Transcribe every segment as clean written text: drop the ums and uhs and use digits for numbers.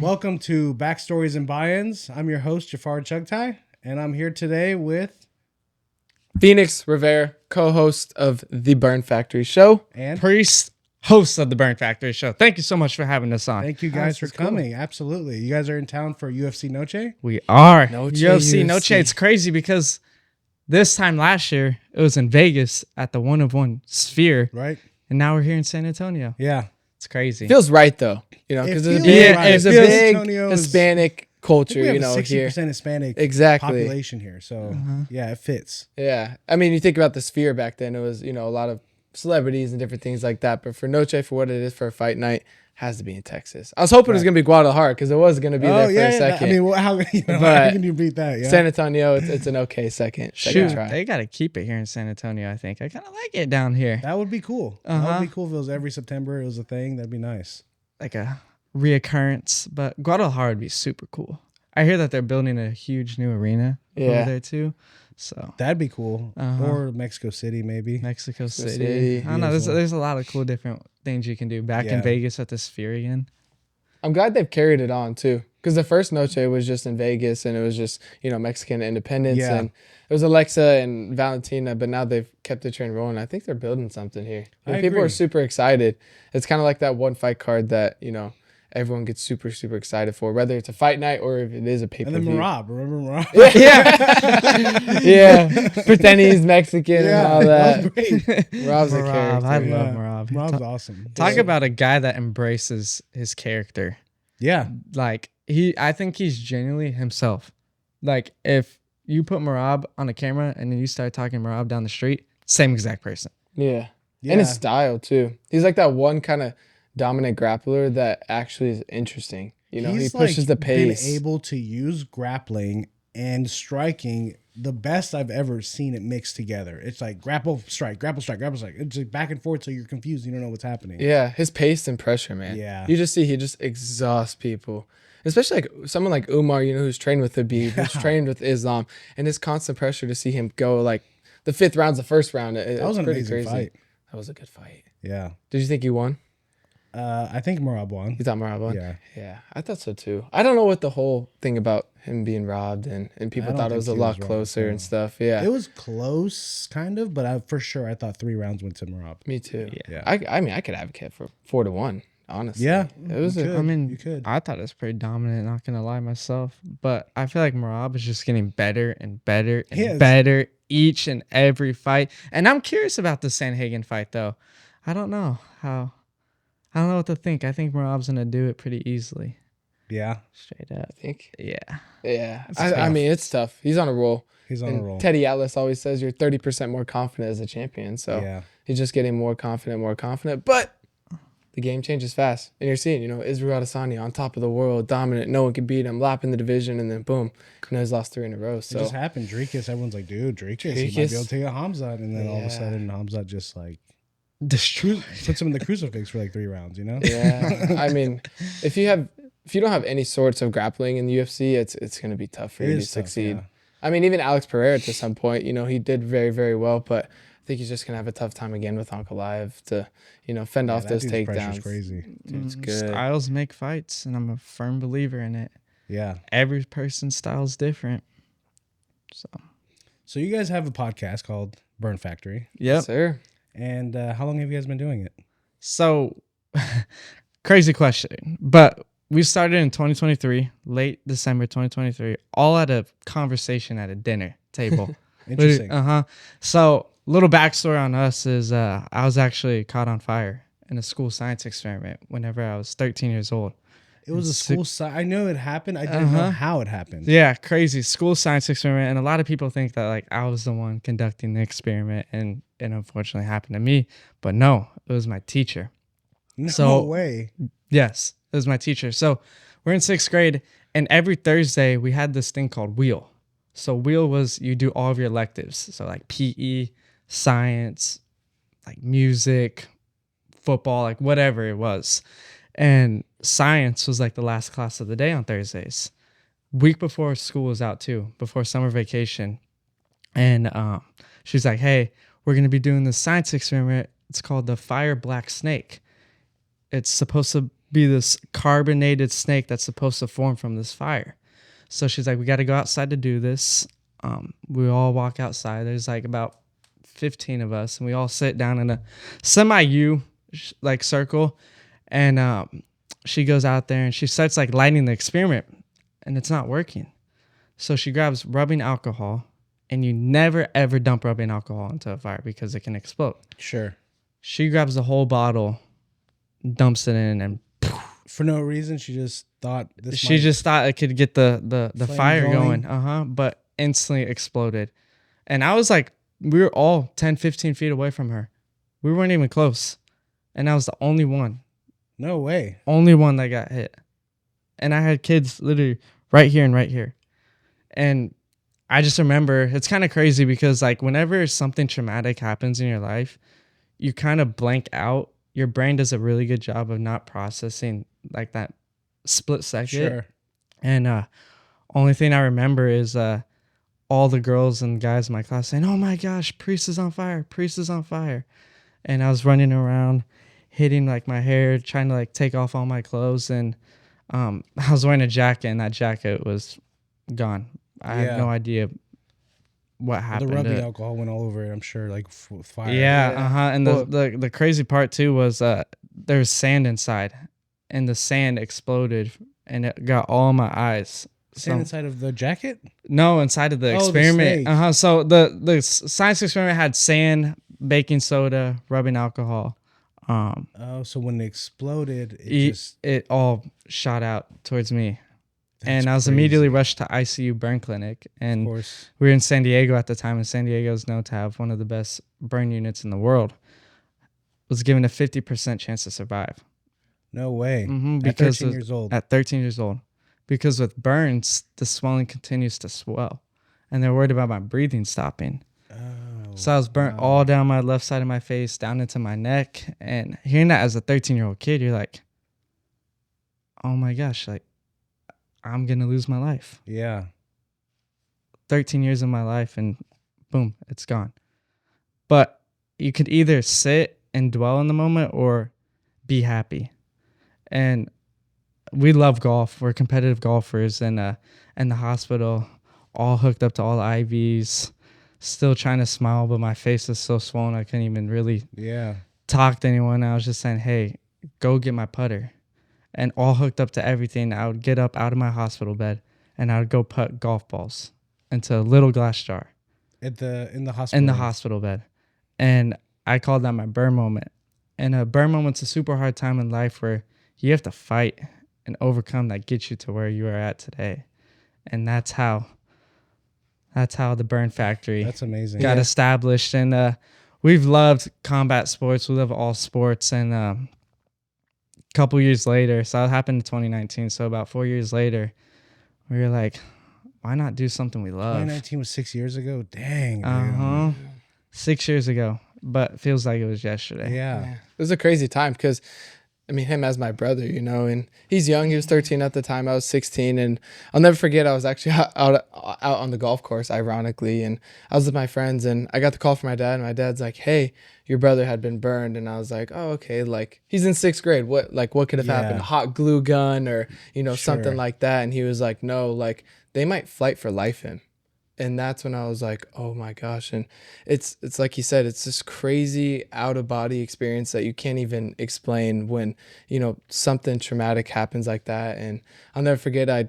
Welcome to Backstories and Buy-Ins. I'm your host, Jafar Chugtai, and I'm here today with... Phenix Rivera, co-host of The Burn Factory Show. And Priest, host of The Burn Factory Show. Thank you so much for having us on. thank you guys for coming. Cool. Absolutely. You guys are in town for UFC Noche? We are. UFC Noche. It's crazy because this time last year, it was in Vegas at the One of One Sphere. Right. And now we're here in San Antonio. Yeah. It's crazy. Feels right, though. You know, because there's a big Hispanic culture, we have you know, a 60% here. Hispanic Exactly. population here. So, yeah, it fits. Yeah. I mean, you think about the Sphere back then, it was, you know, a lot of celebrities and different things like that. But for Noche, for what it is for a fight night, has to be in Texas. I was hoping it was going to be Guadalajara because it was going to be there for a second. I mean, how can you beat that? Yeah. San Antonio, it's an okay second try. They got to keep it here in San Antonio, I think. I kind of like it down here. That would be cool. That would be cool if it was every September. It was a thing. That'd be nice. Like a reoccurrence. But Guadalajara would be super cool. I hear that they're building a huge new arena over there too. So that'd be cool. Or Mexico City, maybe. Mexico City. I don't know. There's a lot of cool different things you can do. Back in Vegas at the Sphere again. I'm glad they've carried it on too. Because the first Noche was just in Vegas and it was just, you know, Mexican independence. Yeah. And it was Alexa and Valentina, but now they've kept the train rolling. I think they're building something here. People agree. are super excited. It's kind of like that one fight card that, you know, everyone gets super, super excited for, whether it's a fight night or if it is a pay-per-view. And then Marab. Remember Marab? Yeah. Pretend he's Mexican and all that. That was great. Marab's a character. I love Marab. Marab's awesome. Talk about a guy that embraces his character. Yeah. Like, I think he's genuinely himself. Like, if you put Marab on a camera and then you start talking Marab down the street, same exact person. Yeah. And his style, too. He's like that one kind of dominant grappler that actually is interesting. You know, he pushes the pace. Been able to use grappling and striking the best I've ever seen it mixed together. It's like grapple, strike, grapple, strike, grapple, strike. It's like back and forth, so you're confused. You don't know what's happening. Yeah, his pace and pressure, man. Yeah. You just see he just exhausts people. Especially like someone like Umar, you know, who's trained with Habib, who's trained with Islam, and his constant pressure to see him go like the fifth round's the first round. That was an amazing fight. That was a good fight. Yeah. Did you think he won? I think Marab won. You thought Marab won? Yeah. Yeah, I thought so too. I don't know what the whole thing about him being robbed and people thought it was a lot closer and stuff. Yeah. It was close, kind of, but I thought 3 rounds went to Marab. Me too. Yeah. I mean, I could advocate for 4-1, honestly. Yeah. It was you could. I thought it was pretty dominant, not going to lie myself. But I feel like Marab is just getting better and better and better each and every fight. And I'm curious about the Sanhagen fight, though. I don't know what to think. I think Marab's going to do it pretty easily. Yeah. Straight up. I think. Yeah. Yeah. I mean, it's tough. He's on a roll. He's on a roll. Teddy Atlas always says you're 30% more confident as a champion. So he's just getting more confident. But the game changes fast. And you're seeing, you know, Israel Adesanya on top of the world, dominant. No one can beat him, lapping the division, and then boom. You know, he's lost 3 in a row. So it just happened. Drakus, everyone's like, dude, Drakus, he might be able to take a Hamzat. And then all of a sudden, Hamzat just like puts him in the crucifix for like 3 rounds, you know? Yeah. I mean, if you don't have any sorts of grappling in the UFC, it's going to be tough for you to succeed. Yeah. I mean, even Alex Pereira to some point, you know, he did very, very well, but I think he's just going to have a tough time again with Ankalaev to, you know, fend off those takedowns. Crazy. Dude, it's good. Styles make fights, and I'm a firm believer in it. Yeah. Every person's style's different. So you guys have a podcast called Burn Factory. Yep. Yes, sir. And how long have you guys been doing it? So, crazy question. But we started in 2023, late December 2023, all at a conversation at a dinner table. Interesting. So, little backstory on us is I was actually caught on fire in a school science experiment whenever I was 13 years old. It was a school science. I know it happened. I didn't know how it happened. Yeah, crazy school science experiment. And a lot of people think that like I was the one conducting the experiment, and it unfortunately happened to me. But no, it was my teacher. No way. Yes, it was my teacher. So we're in 6th grade, and every Thursday we had this thing called Wheel. So Wheel was you do all of your electives. So like PE, science, like music, football, like whatever it was. And science was like the last class of the day on Thursdays. Week before school was out too, before summer vacation. And she's like, hey, we're going to be doing this science experiment. It's called the fire black snake. It's supposed to be this carbonated snake that's supposed to form from this fire. So she's like, we got to go outside to do this. We all walk outside. There's like about 15 of us, and we all sit down in a semi-U like circle. And she goes out there and she starts like lighting the experiment, and it's not working. So she grabs rubbing alcohol, and you never ever dump rubbing alcohol into a fire because it can explode. Sure. She grabs the whole bottle, dumps it in, and for no reason, she just thought just thought it could get the fire going. But instantly exploded. And I was like, we were all 10, 15 feet away from her. We weren't even close. And I was the only one. No way. Only one that got hit. And I had kids literally right here and right here. And I just remember, it's kind of crazy because like whenever something traumatic happens in your life, you kind of blank out. Your brain does a really good job of not processing like that split second. Sure. And only thing I remember is all the girls and guys in my class saying, "Oh my gosh, Priest is on fire. Priest is on fire." And I was running around, hitting like my hair, trying to like take off all my clothes. And I was wearing a jacket, and that jacket was gone. I had no idea what happened. The rubbing alcohol went all over it, I'm sure, like with fire. Yeah. And the crazy part too was there was sand inside, and the sand exploded, and it got all my eyes. Sand inside of the jacket? No, inside of the experiment. So the science experiment had sand, baking soda, rubbing alcohol. So when it exploded, it all shot out towards me. That's I was crazy. Immediately rushed to ICU burn clinic. And we were in San Diego at the time, and San Diego is known to have one of the best burn units in the world. Was given a 50% chance to survive. No way. Because at 13 years old. At 13 years old. Because with burns, the swelling continues to swell. And they're worried about my breathing stopping. Oh, so I was burnt all down my left side of my face, down into my neck. And hearing that as a 13-year-old kid, you're like, oh my gosh, like, I'm going to lose my life. Yeah. 13 years of my life, and boom, it's gone. But you could either sit and dwell in the moment or be happy. And we love golf. We're competitive golfers, and in the hospital, all hooked up to all the IVs, still trying to smile, but my face is so swollen I couldn't even really talk to anyone. I was just saying, hey, go get my putter. And all hooked up to everything. I would get up out of my hospital bed, and I would go putt golf balls into a little glass jar. In the hospital? In the hospital bed. And I called that my burn moment. And a burn moment's a super hard time in life where you have to fight and overcome that gets you to where you are at today. And that's how the Burn Factory that's amazing. got established. And we've loved combat sports. We love all sports. And couple years later, so that happened in 2019, so about 4 years later, we were like, why not do something we love? 2019 was 6 years ago. Dang. 6 years ago, but feels like it was yesterday. Yeah. It was a crazy time because I mean, him as my brother, you know, and he's young. He was 13 at the time. I was 16. And I'll never forget, I was actually out on the golf course, ironically. And I was with my friends, and I got the call from my dad. And my dad's like, hey, your brother had been burned. And I was like, oh, okay. Like, he's in 6th grade. What could have happened? A hot glue gun or, you know, something like that. And he was like, no, like, they might fight for life him. And that's when I was like, oh my gosh. And it's like he said, it's this crazy out of body experience that you can't even explain when, you know, something traumatic happens like that. And I'll never forget, I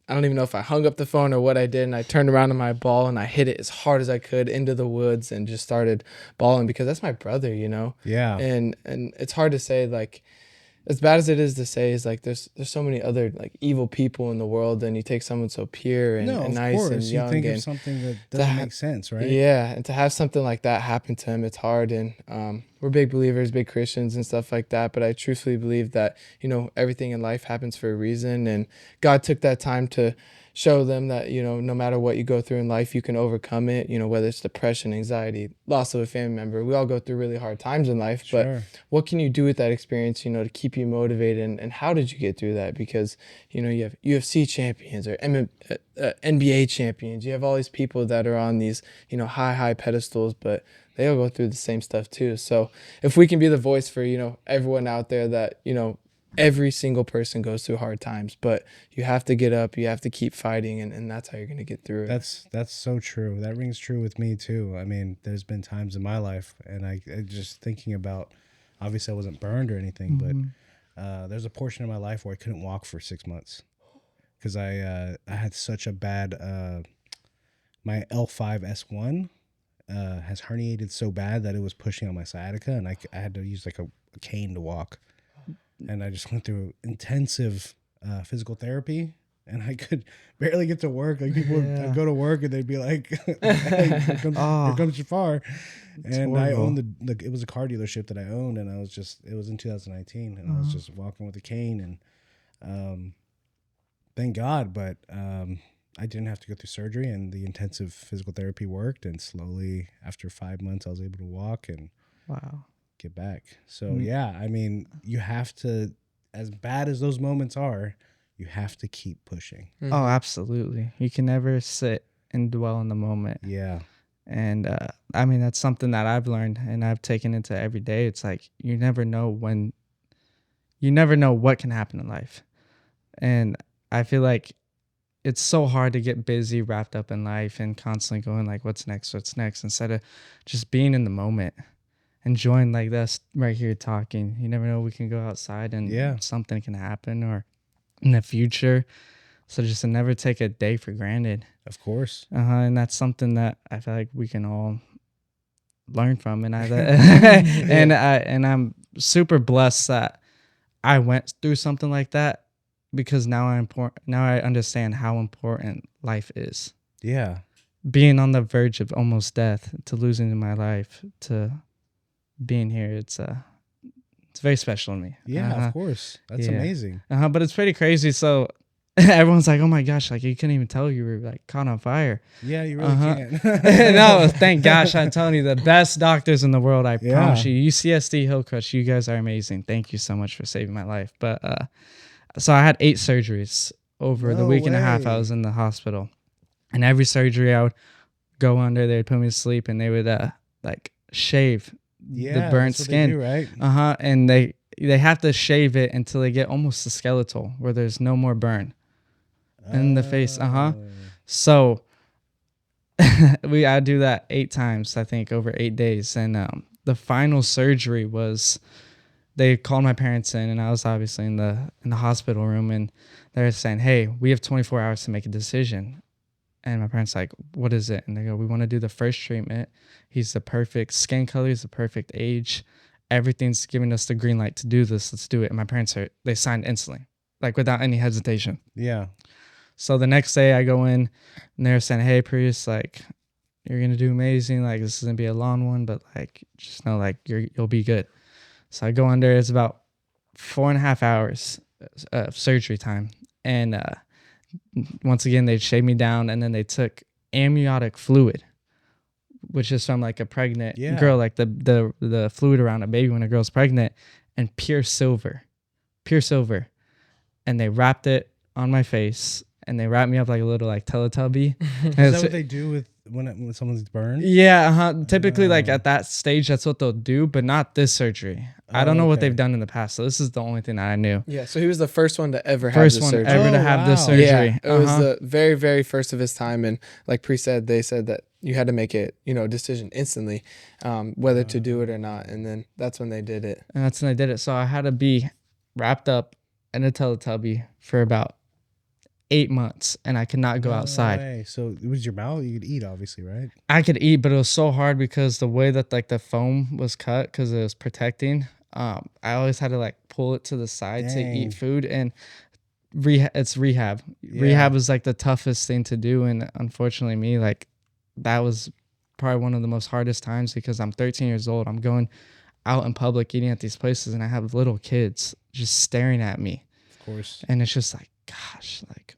don't even know if I hung up the phone or what I did. And I turned around on my ball and I hit it as hard as I could into the woods and just started bawling because that's my brother, you know? Yeah. And it's hard to say, like, as bad as it is to say, is like there's so many other like evil people in the world, and you take someone so pure and nice and young. You think and of something that doesn't make sense, right? Yeah, and to have something like that happen to him, it's hard. And we're big believers, big Christians and stuff like that. But I truthfully believe that, you know, everything in life happens for a reason, and God took that time to show them that, you know, no matter what you go through in life, you can overcome it, you know, whether it's depression, anxiety, loss of a family member. We all go through really hard times in life, but what can you do with that experience, you know, to keep you motivated? And how did you get through that? Because, you know, you have UFC champions or NBA champions. You have all these people that are on these, you know, high pedestals, but they all go through the same stuff too. So if we can be the voice for, you know, everyone out there that, you know, every single person goes through hard times, but you have to get up, you have to keep fighting, and that's how you're going to get through it. That's so true. That rings true with me too. I mean, there's been times in my life, and I just thinking about, obviously I wasn't burned or anything, but there's a portion of my life where I couldn't walk for 6 months because I had such a bad, my L5S1 has herniated so bad that it was pushing on my sciatica, and I had to use like a cane to walk. And I just went through intensive physical therapy, and I could barely get to work. Like people would go to work and they'd be like, "Hey, here comes Jafar." And I owned it was a car dealership that I owned, and it was in 2019, and I was just walking with a cane, and thank God, but I didn't have to go through surgery, and the intensive physical therapy worked, and slowly after 5 months I was able to walk and get back. So yeah, I mean, you have to, as bad as those moments are, you have to keep pushing. Oh, absolutely. You can never sit and dwell in the moment. Yeah. And I mean, that's something that I've learned and I've taken into every day. It's like you never know what can happen in life. And I feel like it's so hard to get busy, wrapped up in life, and constantly going like, what's next, instead of just being in the moment. Enjoying like this right here talking. You never know, we can go outside and something can happen or in the future. So just to never take a day for granted. Of course. And that's something that I feel like we can all learn from. And and I'm super blessed that I went through something like that, because now I understand how important life is. Yeah. Being on the verge of almost death, to losing my life, to being here, it's very special to me. Yeah, of course. That's amazing. But it's pretty crazy. So everyone's like, oh my gosh, like you couldn't even tell you were like caught on fire. Yeah, you really can't. No, thank gosh. I'm telling you, the best doctors in the world, I promise you. UCSD Hillcrest, you guys are amazing. Thank you so much for saving my life. But so I had 8 surgeries over the week and a half I was in the hospital. And every surgery I would go under, they'd put me to sleep, and they would like shave the burnt skin, do, right? And they have to shave it until they get almost to skeletal, where there's no more burn in the face. So I do that 8 times, I think, over 8 days. And the final surgery was, they called my parents in, and I was obviously in the hospital room, and they're saying, hey, we have 24 hours to make a decision. And my parents like, what is it? And they go, we want to do the first treatment. He's the perfect skin color. He's the perfect age. Everything's giving us the green light to do this. Let's do it. And my parents they signed instantly, like without any hesitation. Yeah. So the next day I go in, and they're saying, hey, Priest, like, you're going to do amazing. Like, this is going to be a long one, but like, just know, like, you'll be good. So I go under. It's about 4.5 hours of surgery time. And once again, they shaved me down, and then they took amniotic fluid, which is from like a pregnant girl, like the fluid around a baby when a girl's pregnant, and pure silver. And they wrapped it on my face, and they wrapped me up like a little like Teletubby. Is that what they do with when someone's burned? Yeah, typically like at that stage, that's what they'll do, but not this surgery. I don't know what they've done in the past, so this is the only thing that I knew. Yeah, so he was the first one to ever have this surgery. This surgery. Yeah, it was the very, very first of his time, and like Priest said, they said that you had to make it, a decision instantly, whether to do it or not, and then that's when they did it. And that's when they did it. So I had to be wrapped up in a Teletubby for about 8 months, and I could not go outside. Way. So it was your mouth? You could eat, obviously, right? I could eat, but it was so hard because the way that like the foam was cut, because it was protecting, I always had to like pull it to the side to eat food. And it's rehab. Yeah. Rehab was like the toughest thing to do, and unfortunately me, like, that was probably one of the most hardest times, because I'm 13 years old. I'm going out in public eating at these places, and I have little kids just staring at me. Of course. And it's just like, gosh, like,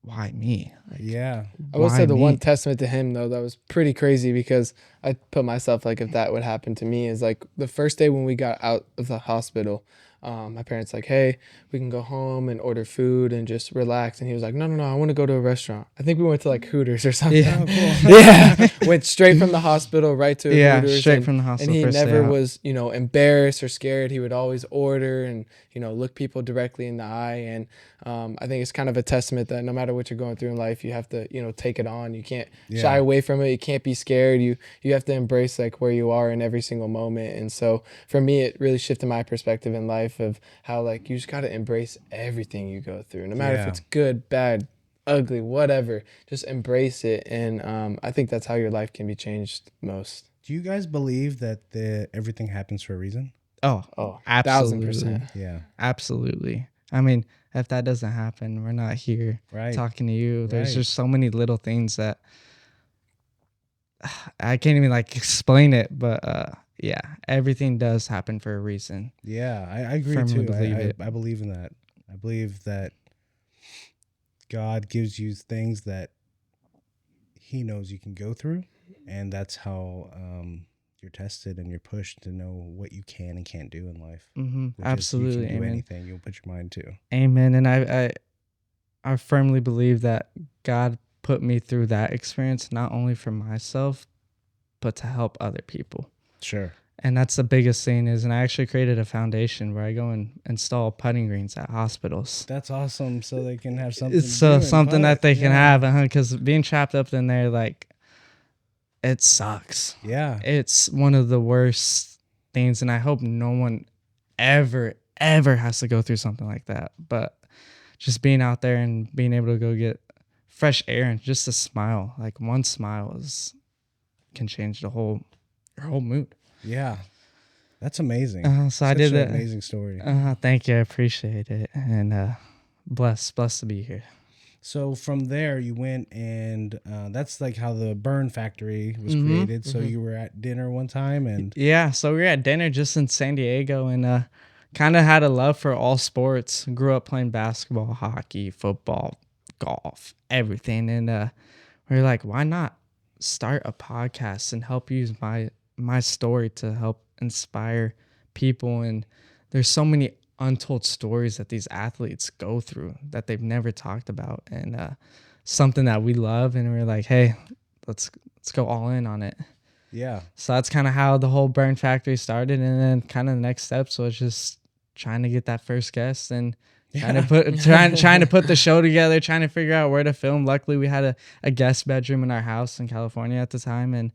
why me? Like, yeah. I would say the one testament to him, though, that was pretty crazy, because I put myself, like, if that would happen to me, is like the first day when we got out of the hospital, my parents like, hey, we can go home and order food and just relax. And he was like, no, I want to go to a restaurant. I think we went to like Hooters or something. Yeah. Oh, cool. Yeah. Went straight from the hospital right to Hooters. Straight from the hospital. And he first day never out. was, embarrassed or scared. He would always order and, look people directly in the eye. And I think it's kind of a testament that no matter what you're going through in life, you have to, take it on. You can't shy away from it. You can't be scared. You have to embrace like where you are in every single moment. And so for me, it really shifted my perspective in life of how like you just got to embrace everything you go through, no matter if it's good, bad, ugly, whatever. Just embrace it. And I think that's how your life can be changed most. Do you guys believe that everything happens for a reason? Oh, absolutely. 1000%. Yeah, absolutely. I mean, if that doesn't happen, we're not here talking to you. There's just so many little things that I can't even like explain it, but yeah, everything does happen for a reason. Yeah, I agree Firmly too. believe it. I believe in that. I believe that God gives you things that He knows you can go through, and that's how you're tested and you're pushed to know what you can and can't do in life. Absolutely, you can do amen. anything. You'll put your mind to. Amen. And I firmly believe that God put me through that experience not only for myself, but to help other people. Sure. And that's the biggest thing is, and I actually created a foundation where I go and install putting greens at hospitals. That's awesome. So they can have something. Something that they can have, because being trapped up in there, like, it sucks. Yeah. It's one of the worst things, and I hope no one ever has to go through something like that. But just being out there and being able to go get fresh air and just a smile, like one smile can change your whole mood. Yeah. That's amazing. So Such I did an that. Amazing story. Thank you. I appreciate it. And blessed to be here. So from there you went and that's like how the Burn Factory was created. So you were at dinner one time and yeah, so we were at dinner just in San Diego and kind of had a love for all sports. Grew up playing basketball, hockey, football, golf, everything. And we were like, why not start a podcast and help use my story to help inspire people? And there's so many untold stories that these athletes go through that they've never talked about, and something that we love, and we're like, hey, let's go all in on it. Yeah. So that's kind of how the whole Burn Factory started, and then kind of the next steps was just trying to get that first guest and trying to put the show together, trying to figure out where to film. Luckily, we had a guest bedroom in our house in California at the time, and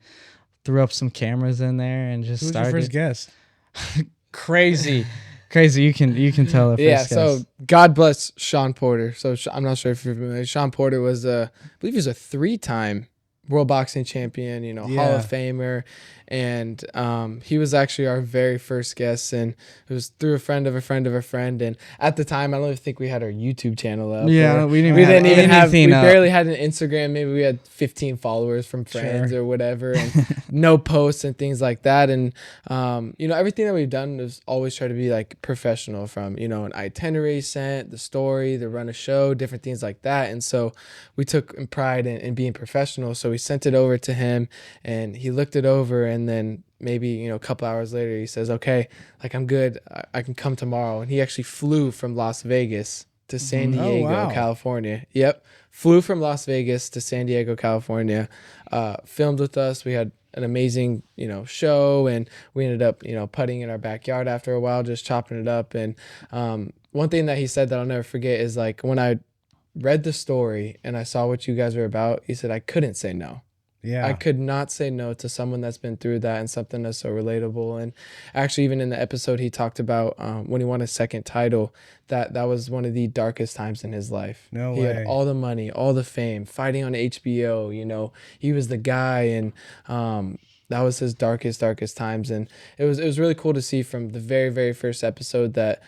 threw up some cameras in there and just started. Who was your first guest? Crazy. You can tell the first guest. So God bless Sean Porter. So I'm not sure if you're familiar. Sean Porter was I believe he was a 3-time world boxing champion, Hall of Famer. And he was actually our very first guest, and it was through a friend of a friend of a friend. And at the time, I don't even think we had our YouTube channel up. Yeah, we didn't we barely had an Instagram. Maybe we had 15 followers from friends or whatever, and no posts and things like that. And everything that we've done is always try to be like professional, from an itinerary sent, the story, the run a show, different things like that. And so we took pride in being professional. So we sent it over to him, and he looked it over, and then maybe a couple hours later he says, okay, like, I'm good, I can come tomorrow. And he actually flew from Las Vegas to San Diego, California. Yep, flew from Las Vegas to San Diego, California, filmed with us. We had an amazing show, and we ended up putting in our backyard after a while, just chopping it up. And one thing that he said that I'll never forget is, like, when I read the story and I saw what you guys were about, he said I couldn't say no. Yeah. I could not say no to someone that's been through that, and something that's so relatable. And actually, even in the episode, he talked about when he won his second title, that was one of the darkest times in his life. No way. He had all the money, all the fame, fighting on HBO, he was the guy, and that was his darkest times. And it was really cool to see from the very, very first episode that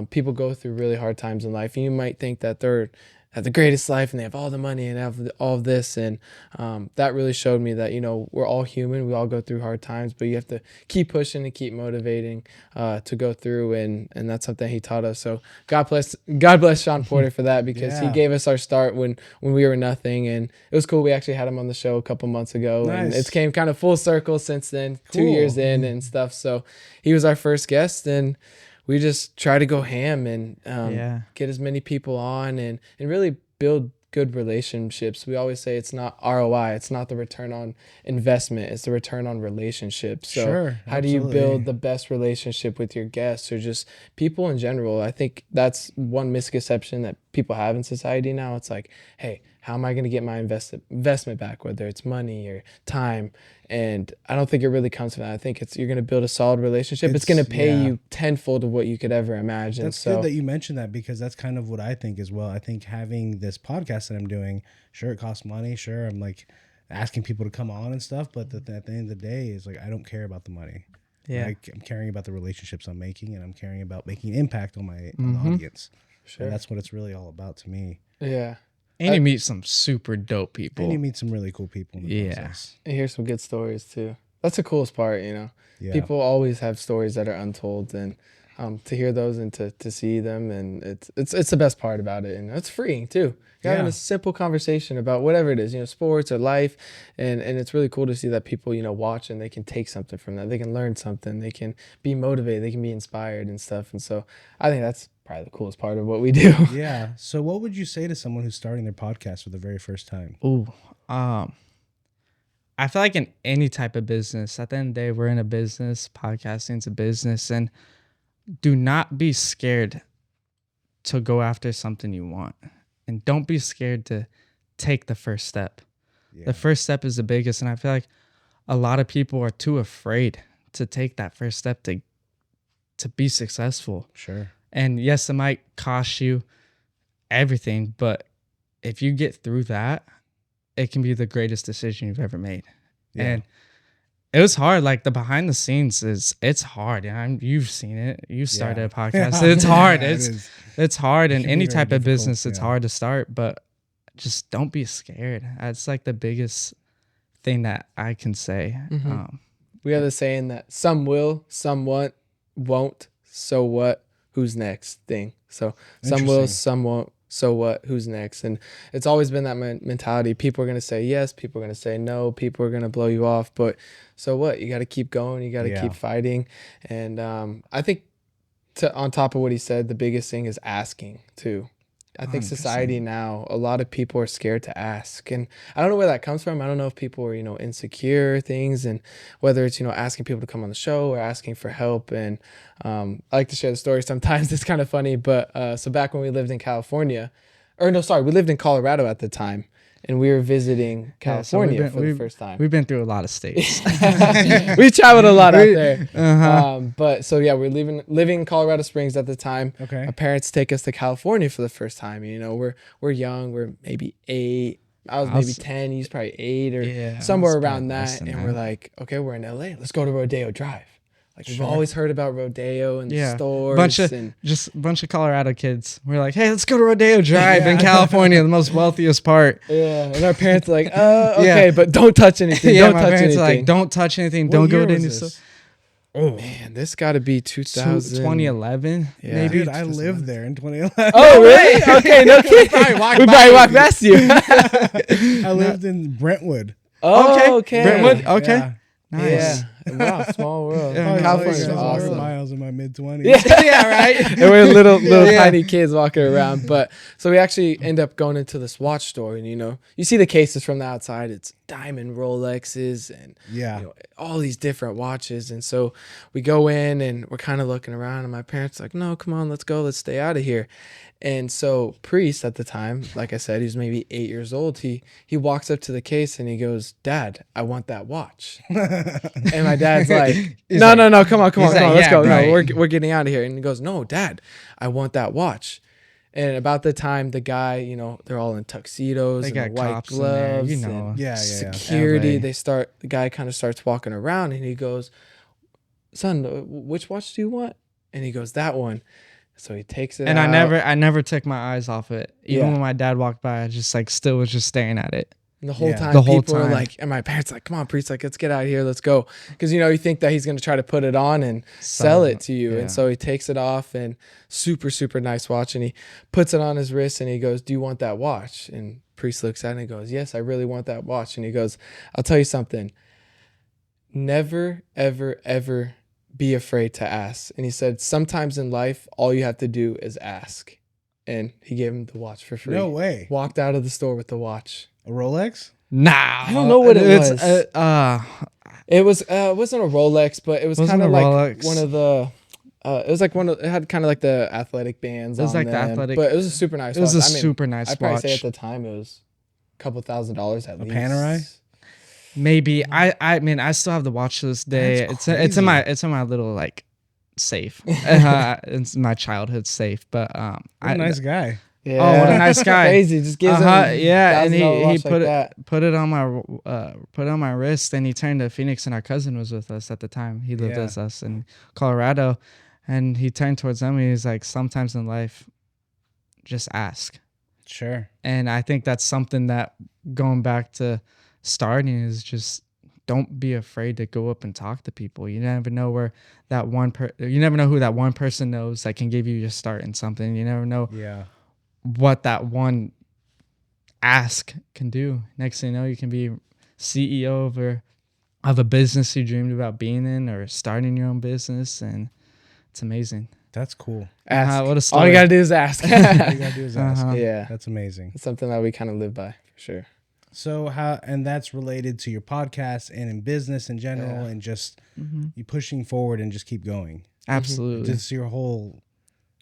people go through really hard times in life. And you might think that they're have the greatest life and they have all the money and have all of this, and that really showed me that we're all human, we all go through hard times, but you have to keep pushing and keep motivating to go through, and that's something he taught us. So God bless Sean Porter for that, because he gave us our start when we were nothing. And it was cool, we actually had him on the show a couple months ago. Nice. And it's came kind of full circle since then. Cool. 2 years in and stuff. So he was our first guest, and we just try to go ham and get as many people on and really build good relationships. We always say it's not ROI, it's not the return on investment, it's the return on relationships. So Sure, how do you build the best relationship with your guests or just people in general? I think that's one misconception that people have in society now. It's like, hey, how am I going to get my investment back, whether it's money or time? And I don't think it really comes from that. I think you're going to build a solid relationship. It's going to pay you tenfold of what you could ever imagine. That's good that you mentioned that, because that's kind of what I think as well. I think having this podcast that I'm doing, sure, it costs money. Sure, I'm like asking people to come on and stuff, but at the end of the day, is like I don't care about the money. Yeah, I'm caring about the relationships I'm making, and I'm caring about making impact on on the audience. Sure, and that's what it's really all about to me. Yeah. And you meet some super dope people. And you meet some really cool people in the process. And hear some good stories too. That's the coolest part, you know. Yeah. People always have stories that are untold, and to hear those and to see them, and it's the best part about it, and it's freeing too. You're having a simple conversation about whatever it is, you know, sports or life, and it's really cool to see that people, you know, watch and they can take something from that. They can learn something. They can be motivated. They can be inspired and stuff. And so I think that's probably the coolest part of what we do. Yeah. So what would you say to someone who's starting their podcast for the very first time? I feel like in any type of business, at the end of the day, we're in a business, podcasting's a business, and do not be scared to go after something you want. And don't be scared to take the first step. Yeah. The first step is the biggest, and I feel like a lot of people are too afraid to take that first step to be successful. Sure. And yes, it might cost you everything, but if you get through that, it can be the greatest decision you've ever made. Yeah. And it was hard. Like the behind the scenes it's hard. And you've seen it. You started a podcast. It's hard. It's hard. In any type of business, it's hard to start, but just don't be scared. That's like the biggest thing that I can say. Mm-hmm. We have the saying that some will, some won't. So what? Who's next thing. So some will, some won't. So what? Who's next? And it's always been that mentality. People are going to say yes. People are going to say no. People are going to blow you off. But so what? You got to keep going. You got to keep fighting. And I think on top of what he said, the biggest thing is asking too. I think 100%. Society now, a lot of people are scared to ask. And I don't know where that comes from. I don't know if people are, you know, insecure things, and whether it's, you know, asking people to come on the show or asking for help. And I like to share the story sometimes. It's kind of funny. But so back when we lived in California, we lived in Colorado at the time. And we were visiting California for the first time. We've been through a lot of states. We traveled a lot out there. But so yeah, we're living in Colorado Springs at the time. Okay. My parents take us to California for the first time. You know, we're young. We're maybe 8. I was maybe 10. He's probably 8 or somewhere around that. And we're like, okay, we're in LA. Let's go to Rodeo Drive. Like we've always heard about Rodeo and the stores. Bunch of Colorado kids. We're like, hey, let's go to Rodeo Drive in California, the most wealthiest part. Yeah, and our parents are like, okay, but don't touch anything. Don't touch anything. Like, don't touch anything. Don't go to any stuff. Oh man, this got to be 2011. Yeah. Maybe. Dude, I lived there in 2011. Oh really? Okay, no kidding. We probably walked past you. I lived in Brentwood. Oh, okay. Brentwood. Okay. Yeah. Nice. Yeah. Wow, small world. California's awesome. Miles in my mid-20s. Yeah, right. And we're little tiny kids walking around. But so we actually end up going into this watch store, and you know, you see the cases from the outside. It's diamond Rolexes and you know, all these different watches. And so we go in and we're kind of looking around, and my parents are like, no, come on, let's go, let's stay out of here. And so Priest at the time, like I said, he was maybe 8 years old. He walks up to the case and he goes, Dad, I want that watch. And my dad's like, no, come on, let's go. Right. No, we're getting out of here. And he goes, no, Dad, I want that watch. And about the time the guy, you know, they're all in tuxedos and white gloves, you know, and security. The guy kind of starts walking around and he goes, son, which watch do you want? And he goes, that one. So he takes it and out. I never took my eyes off it. Even when my dad walked by, I just like still was just staring at it. And the whole time people are like, and my parents are like, come on, Priest, like, let's get out of here. Let's go. Because, you know, you think that he's going to try to put it on and sell it to you. Yeah. And so he takes it off, and super, super nice watch. And he puts it on his wrist and he goes, do you want that watch? And Priest looks at it and he goes, yes, I really want that watch. And he goes, I'll tell you something. Never, ever, ever be afraid to ask. And he said, sometimes in life, all you have to do is ask. And he gave him the watch for free. No way. Walked out of the store with the watch. A Rolex? Nah, I don't know what it was. It wasn't a Rolex, but it was kind of like Rolex. one of the. It was like it had kind of like the athletic bands. It was on like the them, athletic. but it was a super nice. It was watch. a super nice I'd probably watch. say at the time it was a couple $1,000 at least. Panerai? Maybe I mean I still have the watch to this day. That's It's in crazy. my little like safe. It's my childhood safe. But What a nice guy. Yeah. Oh, what a nice guy. Crazy. Just gives him yeah, and he watch put like it put it on my wrist, and he turned to Phoenix, and our cousin was with us at the time. He lived with us in Colorado, and he turned towards them and he's like, sometimes in life, just ask. Sure. And I think that's something that, going back to starting, is just don't be afraid to go up and talk to people. You never know where that you never know who that one person knows that can give you your start in something. You never know what that one ask can do. Next thing you know, you can be CEO of a business you dreamed about being in, or starting your own business, and it's amazing. That's cool. Ask. What a story. All you gotta do is ask. All you gotta do is ask. Yeah, That's amazing. it's something that we kind of live by for sure. So and that's related to your podcast and in business in general, and just you pushing forward and just keep going. Absolutely. Just your whole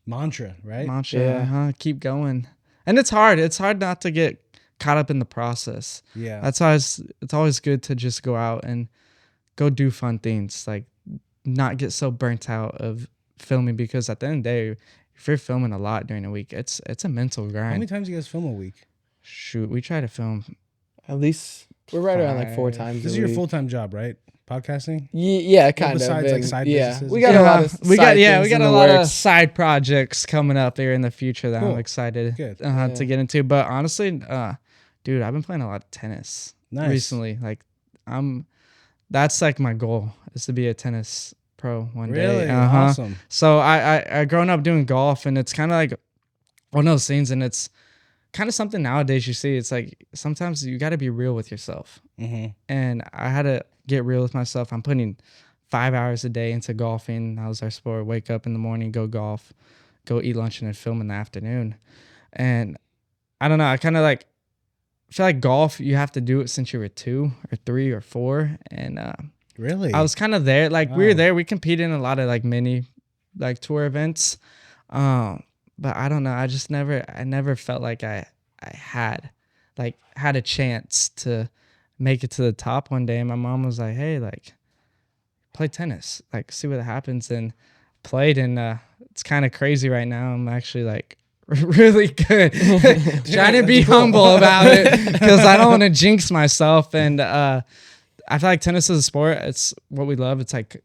mantra, right? Mantra. Keep going. And it's hard. It's hard not to get caught up in the process. Yeah. That's why it's always good to just go out and go do fun things. Like, not get so burnt out of filming, because at the end of the day, if you're filming a lot during a week, it's a mental grind. How many times do you guys film a week? Shoot, we try to film At least we're right around like 4 times. This is your full-time job, right? Podcasting? Yeah, kind of. Besides like side businesses? We got a lot of we got in a the lot of works. side projects coming up there in the future that Cool. I'm excited Good. to get into. But honestly, dude, I've been playing a lot of tennis recently. Like, that's like my goal, is to be a tennis pro one day. Really? Awesome. So I grown up doing golf, and it's kind of like one of those things, and it's kind of something nowadays you see. It's like sometimes you got to be real with yourself. And I had to get real with myself. I'm putting 5 hours a day into golfing. That was our sport. Wake up in the morning, go golf, go eat lunch, and then film in the afternoon. And I don't know, I kind of like feel like golf, you have to do it since you were 2 or 3 or 4. And Really? I was kind of there. Like, we were there. We competed in a lot of like mini like tour events. But I don't know. I never felt like I had a chance to make it to the top one day. And my mom was like, hey, like, play tennis, like, see what happens. And played, and it's kind of crazy right now. I'm actually like really good. Trying to be humble about it, because I don't want to jinx myself. And I feel like tennis is a sport. It's what we love. It's like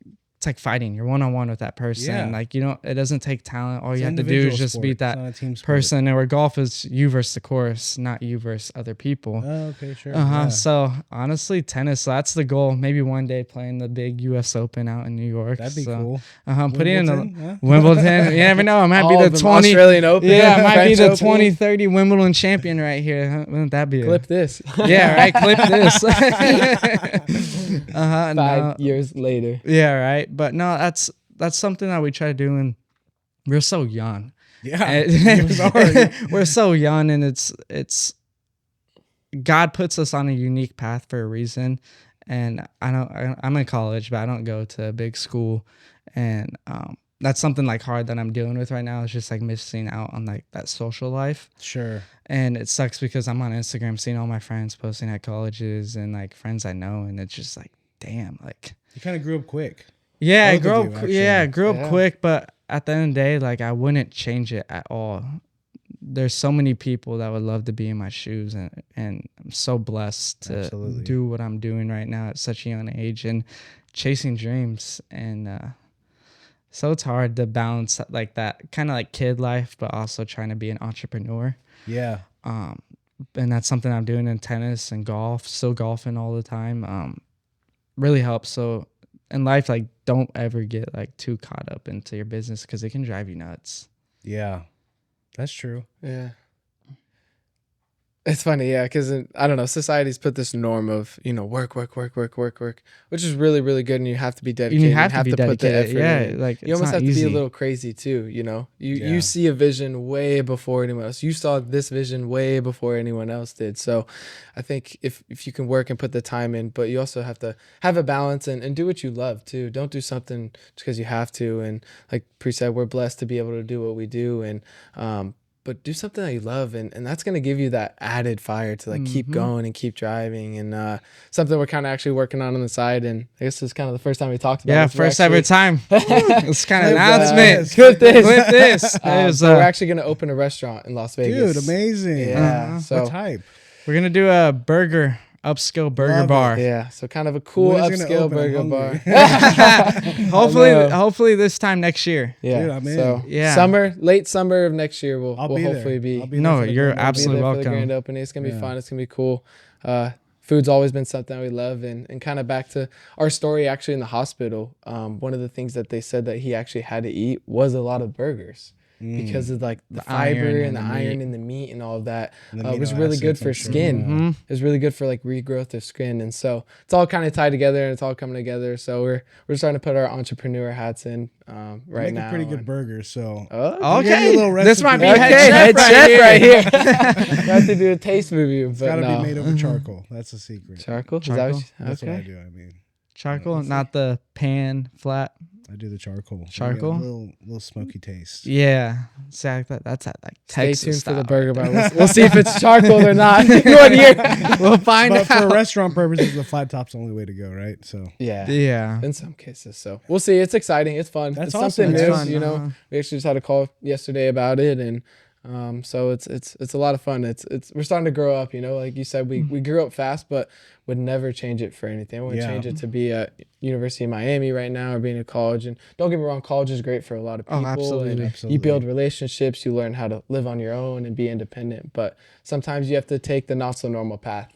fighting. You're one-on-one with that person. Yeah. Like, it doesn't take talent. All It's you an have to do is individual just sport. beat It's that not a team sport. person. And where golf is you versus the course, not you versus other people. Oh, okay, sure. Yeah. So honestly, tennis, that's the goal. Maybe one day playing the big US Open out in New York. That'd be cool. Putting in Wimbledon, huh? Wimbledon. You never know. I might All be of the them. 20 Australian Open. Yeah, I might be French the Open. 2030 Wimbledon champion right here. Wouldn't that be Clip this. Yeah, right. Clip this. 5 years later. Yeah, right. But no, that's something that we try to do, and we're so young. Yeah. Years are. We're so young, and it's God puts us on a unique path for a reason. And I'm in college, but I don't go to a big school, and that's something like hard that I'm dealing with right now. It's just like missing out on like that social life. Sure. And it sucks because I'm on Instagram seeing all my friends posting at colleges and like friends I know, and it's just like, damn, like, You kind of grew up quick. yeah, I Both grew of up. you, actually. Yeah, I grew up Yeah. quick, but at the end of the day, like, I wouldn't change it at all. There's so many people that would love to be in my shoes, and I'm so blessed to Absolutely. do what I'm doing right now at such a young age and chasing dreams. And so it's hard to balance like that kind of like kid life, but also trying to be an entrepreneur. Yeah. And that's something I'm doing in tennis and golf, still golfing all the time. Really helps. So in life, like, don't ever get like too caught up into your business, because it can drive you nuts. Yeah. That's true. Yeah. It's funny, yeah, because I don't know, society's put this norm of, work, which is really, really good, and you have to be dedicated. And you have to be put the dedicated. effort Yeah, in. like You it's almost not have to be a easy. little crazy too. You Yeah. see a vision way before anyone else. You saw this vision way before anyone else did. So, I think if you can work and put the time in, but you also have to have a balance and do what you love too. Don't do something just because you have to. And like Priest said, we're blessed to be able to do what we do, and but do something that you love, and that's going to give you that added fire to like keep going and keep driving, and something we're kind of actually working on the side, and I guess it's kind of the first time we talked about Yeah, this. first ever time. It's kind of Clip announcement. Clip this. Clip this. So we're actually going to open a restaurant in Las Vegas. Dude, amazing. Yeah. So What type? We're gonna do a upscale burger Love it. bar. yeah, so kind of a cool When is it gonna upscale open? I'm burger hungry. know. Hopefully, hopefully this time next year. Yeah. Dude, I'm in. So Yeah. late summer of next year, we'll I'll be hopefully there. be. I'll be there No, for the you're grand opening. absolutely be there for welcome. the grand opening. It's gonna be Yeah. fun. It's gonna be cool. Food's always been something we love, and kind of back to our story actually in the hospital. One of the things that they said that he actually had to eat was a lot of burgers because of like the fiber iron and the and the iron meat. in the meat and all of that. And the It was amino really good acids, for I'm sure. skin. Yeah. It was really good for like regrowth of skin, and so it's all kind of tied together and it's all coming together. So we're starting to put our entrepreneur hats in right Make now. a pretty good and- burger, so Oh, give you a little Okay, this might be recipe. head chef right here. We have to do a taste review, It's but got to no. be made over charcoal. That's the secret. Charcoal? Is Charcoal? that That's what I okay. do. I mean, Charcoal, not the pan flat. I do the charcoal. You get Charcoal? a little smoky taste. Yeah, exactly. That's at like Stay Texas tuned style. for the burger bar. We'll see if it's charcoal or not. 1 year. We'll find But for out. restaurant purposes, the flat top's the only way to go, right? So Yeah. Yeah. In some cases. So we'll see. It's exciting. It's fun. That's it's awesome. something That's new. fun. You know, we actually just had a call yesterday about it, and so it's a lot of fun. It's we're starting to grow up. You know, like you said, we grew up fast, but would never change it for anything. I wouldn't Yeah. change it to be at University of Miami right now or being at college. And don't get me wrong, college is great for a lot of people. absolutely. And Absolutely. you build relationships. You learn how to live on your own and be independent. But sometimes you have to take the not so normal path.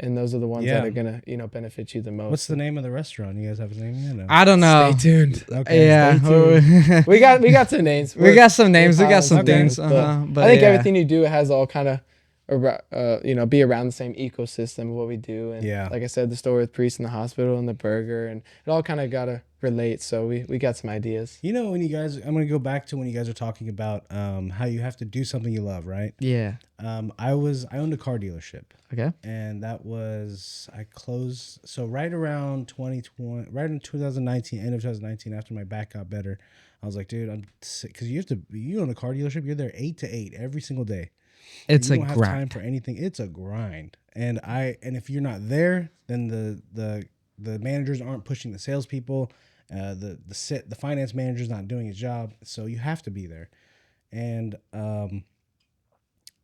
And those are the ones Yeah. that are gonna, benefit you the most. what's the name of the restaurant? You guys have a name yet? No? I don't know. Stay tuned. Okay. Yeah. We got some names. We got some names. We got some Okay. things. But But I think yeah. everything you do has all kind of, be around the same ecosystem of what we do. And Yeah. like I said, the story with Priest in the hospital and the burger, and it all kind of gotta relate. So we got some ideas. You know, when you guys, I'm going to go back to when you guys are talking about how you have to do something you love, right? Yeah. I owned a car dealership, Okay. and I closed, so right around 2020, right in 2019, end of 2019, after my back got better, I was like, dude, I'm sick, because you own a car dealership, you're there 8 to 8 every single day. It's You a don't have time grind. for anything. It's a grind, and if you're not there, then the managers aren't pushing the salespeople. The finance manager's not doing his job, so you have to be there. And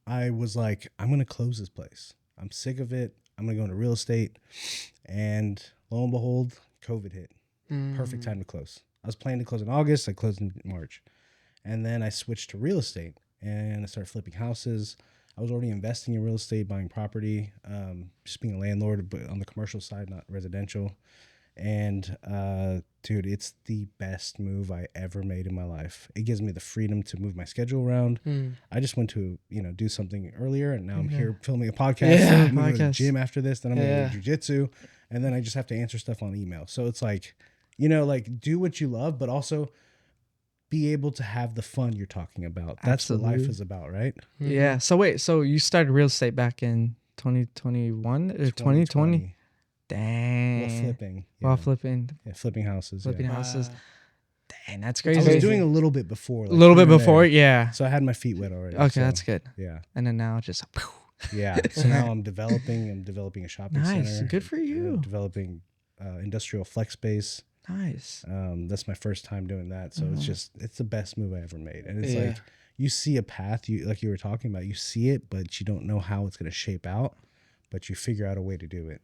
I was like, I'm gonna close this place. I'm sick of it. I'm gonna go into real estate. And lo and behold, COVID hit. Perfect time to close. I was planning to close in August. I closed in March, and then I switched to real estate and I started flipping houses. I was already investing in real estate, buying property, just being a landlord, but on the commercial side, not residential. And dude, it's the best move I ever made in my life. It gives me the freedom to move my schedule around. I just went to do something earlier, and now I'm here filming a podcast. Yeah, I'm going to the podcast. gym after this. Then I'm going Yeah. to do jujitsu, and then I just have to answer stuff on email. So it's like, like do what you love, but also be able to have the fun you're talking about. That's what life Absolutely. is about, right? Yeah. So wait. So you started real estate back in 2021 or 2020? Dang. While flipping. While flipping flipping houses. flipping yeah. houses. Dang, that's I was crazy. doing a little bit before. A little here bit and before, there. yeah. So I had my feet wet already. Okay, so, that's good. Yeah. And then now just Yeah. So now I'm developing a shopping center. Nice. Good for you. Developing industrial flex space. Nice. That's my first time doing that. So it's the best move I ever made. And it's Yeah. like you see a path, like you were talking about, you see it, but you don't know how it's going to shape out, but you figure out a way to do it.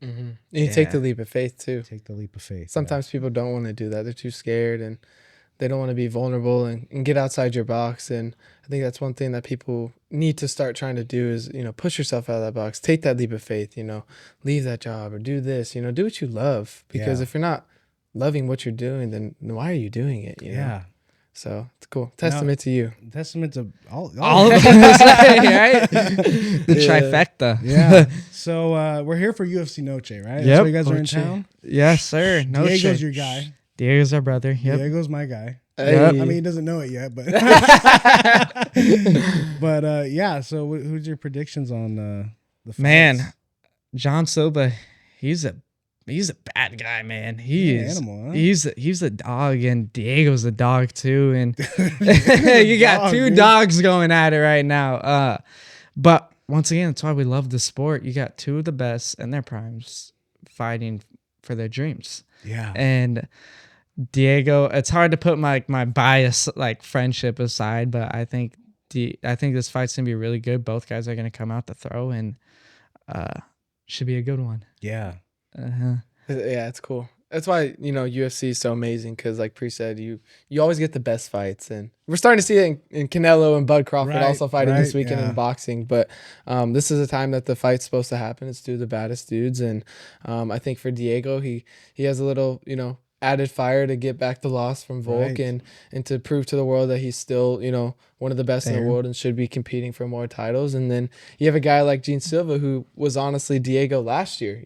You take the Yeah. leap of faith too. Take the leap of faith. Sometimes people don't want to do that. They're too scared and they don't want to be vulnerable and get outside your box. And I think that's one thing that people need to start trying to do is, push yourself out of that box. Take that leap of faith, leave that job or do this, do what you love. Because Yeah. if you're not loving what you're doing, then why are you doing it? Yeah. So it's cool. Testament to you. Testament to all All of them, right? The trifecta. Yeah. So we're here for UFC Noche, right? That's why you guys are in town? Yes, sir. Noche. Diego's your guy. Diego's our brother. Yep. Diego's my guy. Yep. I mean, he doesn't know it yet, but but yeah. So who's your predictions on the fights? Man, John Silva, he's a bad guy, man. He's animal, huh? he's a dog, and Diego's a dog too, and you got two dogs going at it right now. But once again, that's why we love the sport. You got two of the best in their primes fighting for their dreams. Yeah. And Diego, it's hard to put my bias like friendship aside, but I think this fight's gonna be really good. Both guys are gonna come out to throw, and should be a good one. Yeah. Yeah, it's cool. That's why, UFC is so amazing because, like Priest said, you always get the best fights. And we're starting to see it in Canelo and Bud Crawford also fighting this weekend in boxing. But this is a time that the fight's supposed to happen. It's two of the baddest dudes. And I think for Diego, he has a little, added fire to get back the loss from Volk and to prove to the world that he's still, one of the best in the world and should be competing for more titles. And then you have a guy like Gene Silva, who was honestly Diego last year,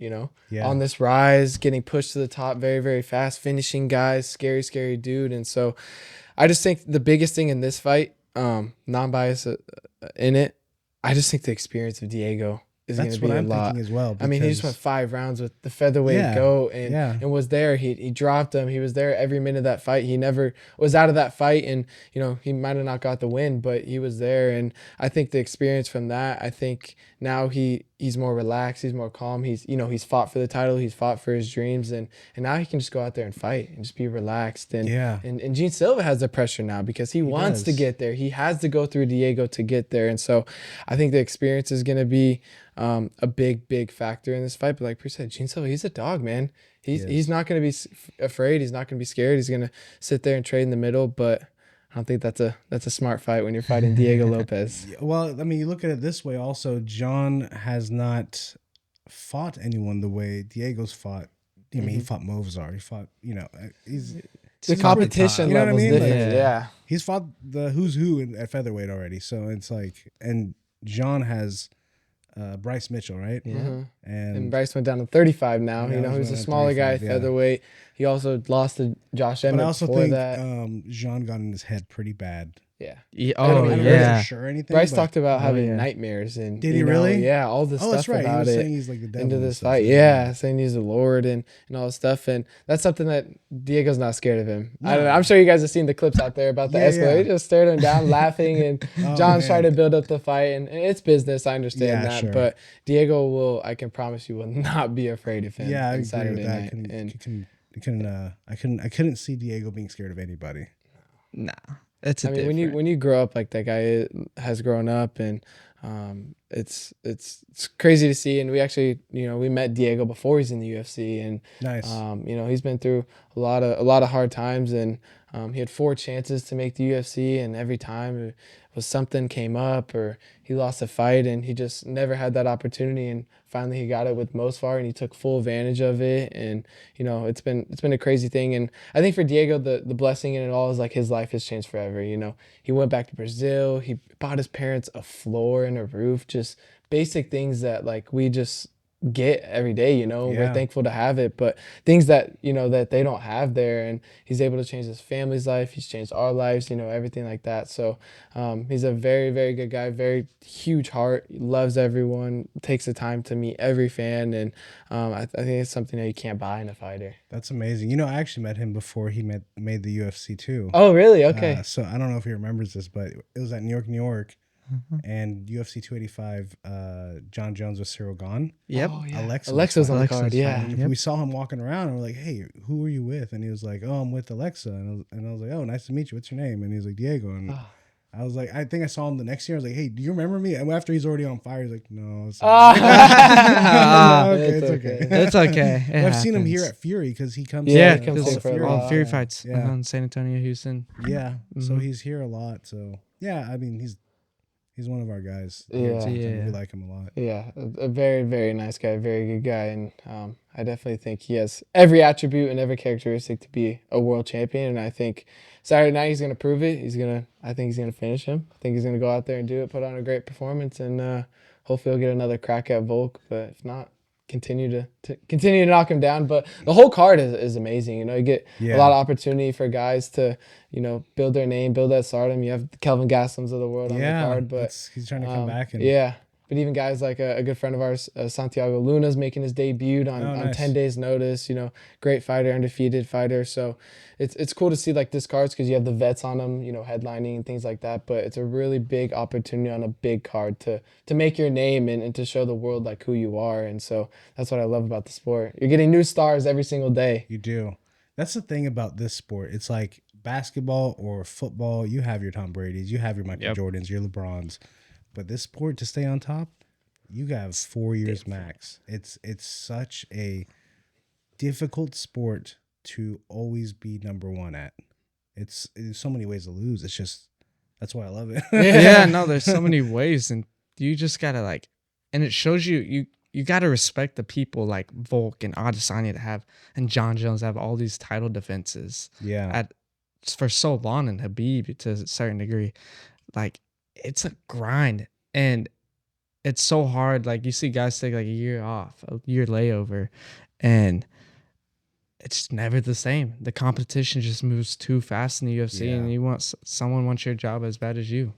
on this rise, getting pushed to the top very, very fast, finishing guys, scary, scary dude. And so I just think the biggest thing in this fight, non-biased in it, I just think the experience of Diego is going to be a lot as well. I mean, he just went 5 rounds with the featherweight GOAT and was there. He dropped him. He was there every minute of that fight. He never was out of that fight, and he might have not got the win, but he was there. And I think the experience from that, I think now he's more relaxed. He's more calm. He's fought for the title. He's fought for his dreams, and now he can just go out there and fight and just be relaxed. And and Gene Silva has the pressure now because he wants to get there. He has to go through Diego to get there, and so I think the experience is going to be a big factor in this fight. But like Priest said, Gene Silva, he's a dog, man. He's not going to be afraid. He's not going to be scared. He's going to sit there and trade in the middle. But I don't think that's a smart fight when you're fighting Diego Lopez. Well, I mean, you look at it this way also. John has not fought anyone the way Diego's fought. I mean, he fought Movzar. He fought, the competition level is different. Like, he's fought the who's who at featherweight already. So it's like, and John has Bryce Mitchell, right? Yeah. And Bryce went down to 35 now. He's a smaller guy at featherweight. He also lost to Josh Emmett. But I also think Jean got in his head pretty bad. Yeah. I don't know for sure anything. Bryce talked about having nightmares and did he really? Yeah, all this stuff that's right. about he was it saying he's like the devil into this stuff. fight. Yeah, saying he's the Lord and all this stuff, and that's something that Diego's not scared of him. No. I don't know. I'm sure you guys have seen the clips out there about the escalator. He just stared him down, laughing, and John's trying to build up the fight, and it's business. I understand that, sure. But Diego will. I can promise you, will not be afraid of him. Yeah, I on agree Saturday with that. I couldn't see Diego being scared of anybody. Nah. When you grow up like that guy has grown up, and it's crazy to see. And we actually, we met Diego before he's in the UFC, and nice. He's been through a lot of hard times, and he had 4 chances to make the UFC, and every time it was something came up or he lost a fight, and he just never had that opportunity. And finally he got it with Mosfar, and he took full advantage of it. And it's been a crazy thing. And I think for Diego, the blessing in it all is like his life has changed forever. He went back to Brazil. He bought his parents a floor and a roof, just basic things that like we just get every day. We're thankful to have it, but things that that they don't have there. And he's able to change his family's life. He's changed our lives, everything like that. So he's a very, very good guy, very huge heart. He loves everyone, takes the time to meet every fan, and I think it's something that you can't buy in a fighter. That's amazing. I actually met him before he made the UFC too. Oh really? Okay. So I don't know if he remembers this, but it was at New York. And UFC 285, John Jones with Cyril Gahn. Yep. Oh, yeah. Alexa's on the card. Yeah. Yep. We saw him walking around, and we're like, "Hey, who are you with?" And he was like, "Oh, I'm with Alexa." And I was like, "Oh, nice to meet you. What's your name?" And he was like, "Diego." And I was like, I think I saw him the next year. I was like, "Hey, do you remember me?" And after he's already on fire, he's like, "No, it's okay. It's okay. I've seen him here at Fury because he comes. Yeah, he comes to Fury. All Fury fights. Yeah, in San Antonio, Houston. Yeah, so he's here a lot. So yeah, I mean, he's one of our guys. Yeah. We like him a lot. Yeah, a very, very nice guy, very good guy. And I definitely think he has every attribute and every characteristic to be a world champion. And I think Saturday night he's going to prove it. I think he's going to finish him. I think he's going to go out there and do it, put on a great performance, and hopefully he'll get another crack at Volk. But if not, continue to knock him down. But the whole card is amazing. You know, you get a lot of opportunity for guys to, you know, build their name, build that stardom. You have the Kelvin Gaslams of the world on the card, but he's trying to come back. And but even guys like a good friend of ours, Santiago Luna's making his debut on 10 days notice. You know, great fighter, undefeated fighter. So it's cool to see like this cards because you have the vets on them, you know, headlining and things like that. But it's a really big opportunity on a big card to make your name and to show the world like who you are. And so that's what I love about the sport. You're getting new stars every single day. You do. That's the thing about this sport. It's like basketball or football. You have your Tom Brady's, you have your Michael Jordans, your LeBrons. But this sport, to stay on top, you have 4 years max. It's such a difficult sport to always be number one at. There's so many ways to lose. It's just, that's why I love it. Yeah, no, there's so many ways, and you just gotta like, and it shows you gotta respect the people like Volk and Adesanya to have, and John Jones have all these title defenses. Yeah. For so long, and Habib to a certain degree, like it's a grind, and it's so hard. Like you see guys take like a year off, a year layover, and it's never the same. The competition just moves too fast in the UFC, and you want someone wants your job as bad as you.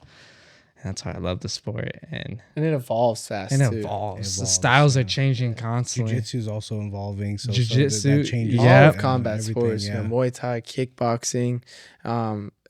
And that's why I love the sport, and it evolves fast. It evolves. The styles are changing constantly. Jiu-Jitsu is also evolving. So Jiu-Jitsu, that changes. All of combat sports, you know, Muay Thai, kickboxing.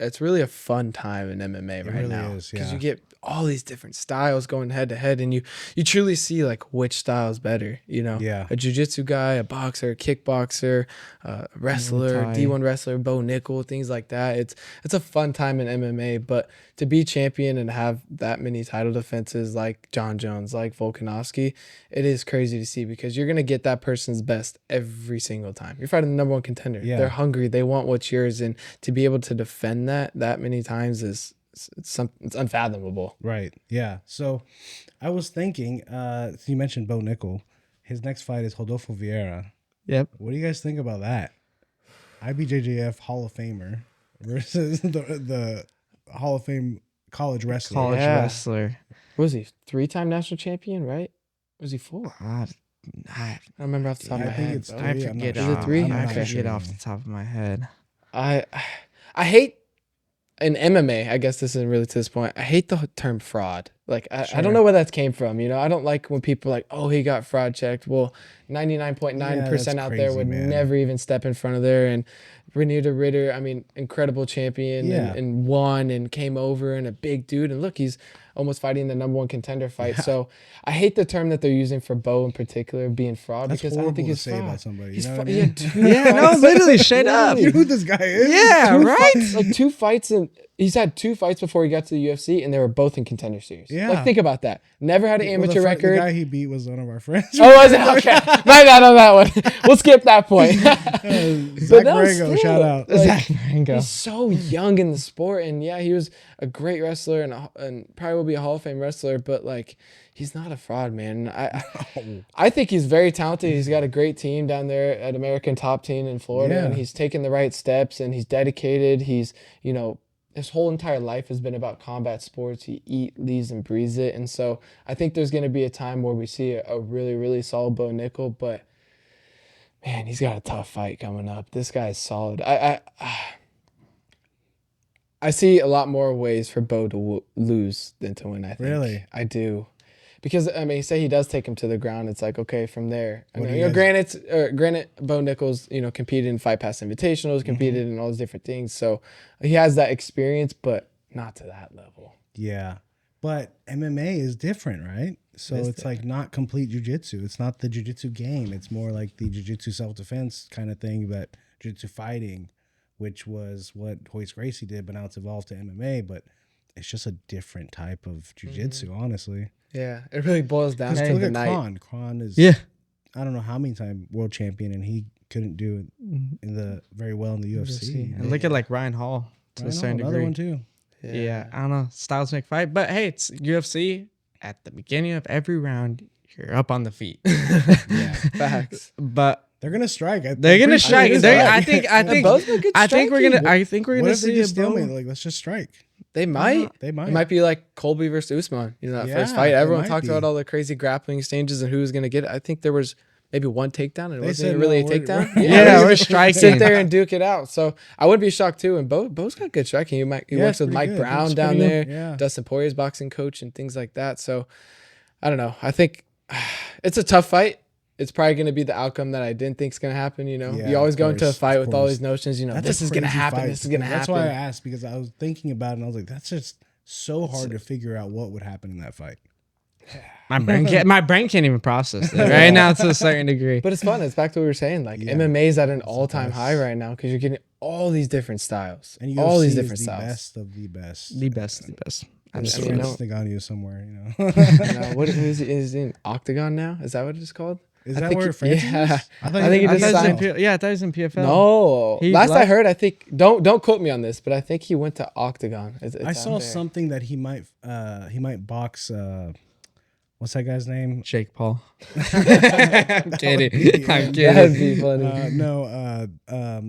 It's really a fun time in MMA right now because you get all these different styles going head to head, and you truly see like which style is better. You know, a jiu-jitsu guy, a boxer, a kickboxer, a wrestler, D1 wrestler, Bo Nickel, things like that. It's a fun time in MMA, but to be champion and have that many title defenses like John Jones, like Volkanovski, it is crazy to see because you're gonna get that person's best every single time. You're fighting the number one contender. They're hungry. They want what's yours, and to be able to defend that many times is it's unfathomable. Right. Yeah. So I was thinking, you mentioned Bo Nickel. His next fight is Rodolfo Vieira. Yep. What do you guys think about that? IBJJF Hall of Famer versus the Hall of Fame college wrestler. What was he? 3-time national champion, right? Was he 4? I don't remember off the top of my head. I forget. Is it 3? I forget off the top of my head. I hate in MMA, I guess this isn't really to this point. I hate the term fraud. Like, I don't know where that came from. You know, I don't like when people are like, oh, he got fraud checked. Well, 99.9% out there would never even step in front of there. And Renita Ritter, I mean, incredible champion and won and came over and a big dude. And look, he's almost fighting the number one contender fight. So I hate the term that they're using for Bo in particular being fraud. That's because I don't think it's fraud. About somebody. You know what I mean? No, literally, straight up. You know who this guy is? Yeah, right? Like 2 fights and he's had 2 fights before he got to the UFC, and they were both in Contender Series. Yeah. Like, think about that. Never had an amateur record. The guy he beat was one of our friends. Oh, was it? Okay. My bad on that one. We'll skip that point. Zach Marengo, shout out. Like, Zach Marengo. He's so young in the sport, and yeah, he was a great wrestler and probably will be a Hall of Fame wrestler, but like, he's not a fraud, man. I think he's very talented. He's got a great team down there at American Top Team in Florida, and he's taken the right steps, and he's dedicated. He's, you know, his whole entire life has been about combat sports. He eats, leaves, and breathes it. And so I think there's going to be a time where we see a really, really solid Bo Nickel. But, man, he's got a tough fight coming up. This guy is solid. I see a lot more ways for Bo to lose than to win, I think. Really? I do. Because, I mean, say he does take him to the ground, it's like, okay, from there. I mean, granted, Bo Nickel's, you know, competed in Fight Pass Invitationals, competed in all those different things. So he has that experience, but not to that level. Yeah. But MMA is different, right? So it's like not complete jiu-jitsu. It's not the jiu-jitsu game. It's more like the jiu-jitsu self-defense kind of thing, but jiu-jitsu fighting, which was what Royce Gracie did, but now it's evolved to MMA. But it's just a different type of jiu-jitsu, honestly. Yeah, it really boils down to the night. Kron. Kron is, I don't know how many time world champion, and he couldn't do it very well in the UFC. And look at like Ryan Hall to a certain degree. Another one too. Yeah, I don't know. Styles make fight, but hey, it's UFC. At the beginning of every round, you're you're up on the feet. Yeah. Facts. But They're gonna strike. they're gonna strike. I think both been good I think we're striking. gonna What if they see just it, bro. stalemate? Like, let's just strike. They might. They might. It might be like Colby versus Usman. You know, that first Yeah, fight. it Everyone might talked be. about all the crazy grappling exchanges and who was going to get it. I think there was maybe one takedown, and it They wasn't said, even really no, a we're- takedown. we're- Yeah, we we're just striking. Sit there and duke it out. So I wouldn't be shocked too. And Bo's got good striking. He Yeah, works it's with pretty Mike good. Brown It's down pretty there. good. Yeah. Dustin Poirier's boxing coach and things like that. So I don't know. I think it's a tough fight. It's probably going to be the outcome that I didn't think is going to happen. You know, Yeah, you always of go into a course, fight of with all course. these notions. You know, That's this a is going to crazy happen. fight. This is going to happen. That's why I asked, because I was thinking about it and I was like, that's just so hard to figure out what would happen in that fight. My brain can't even process it right now to a certain degree. But it's fun. It's back to what we were saying. Like Yeah. MMA is at an It's the all-time best. high right now because you're getting all these different styles, And all these UFC different is the styles. best of the best. The best. There's I mean, no. stick on you somewhere, you know. What is it in Octagon now? Is that what it's called? Is I that think where he- Francis yeah. is? I think he I just thought signed. he was in I thought he was in PFL. No, He last I left? heard, I think don't quote me on this, but I think he went to Octagon. It's I out saw there. something that he might box what's that guy's name? Jake Paul. I'm kidding. I'm That'd kidding. be funny.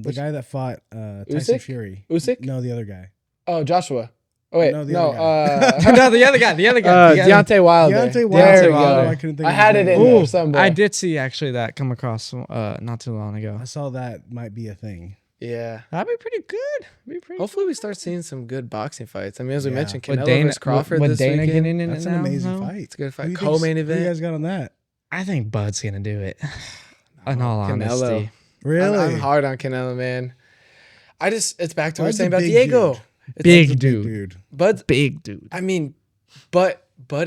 The guy that fought Tyson Usyk? Fury. Usyk? No, the other guy. Oh, Joshua. Oh wait, No, the no. other No, the other guy. Deontay Wilder. Deontay There we Wilder. go. I couldn't think I of had his it in name. there somewhere. I did see actually that come across not too long ago. I saw that might be a thing. Yeah. That'd be pretty good. Hopefully we start seeing some good boxing fights. I mean, as we Yeah. mentioned, With Canelo Dana, versus Crawford with this Dana weekend. getting in That's it an now, amazing no? fight. It's a good Who fight. you Co-main think's- Who event. you guys got on that? I think Bud's gonna do it. In all Canelo. honesty, Really? I'm hard on Canelo, man. It's back to what we were Bud's saying a about big Diego. dude. Big Bud's a dude. Bud's, big dude. I mean, Bud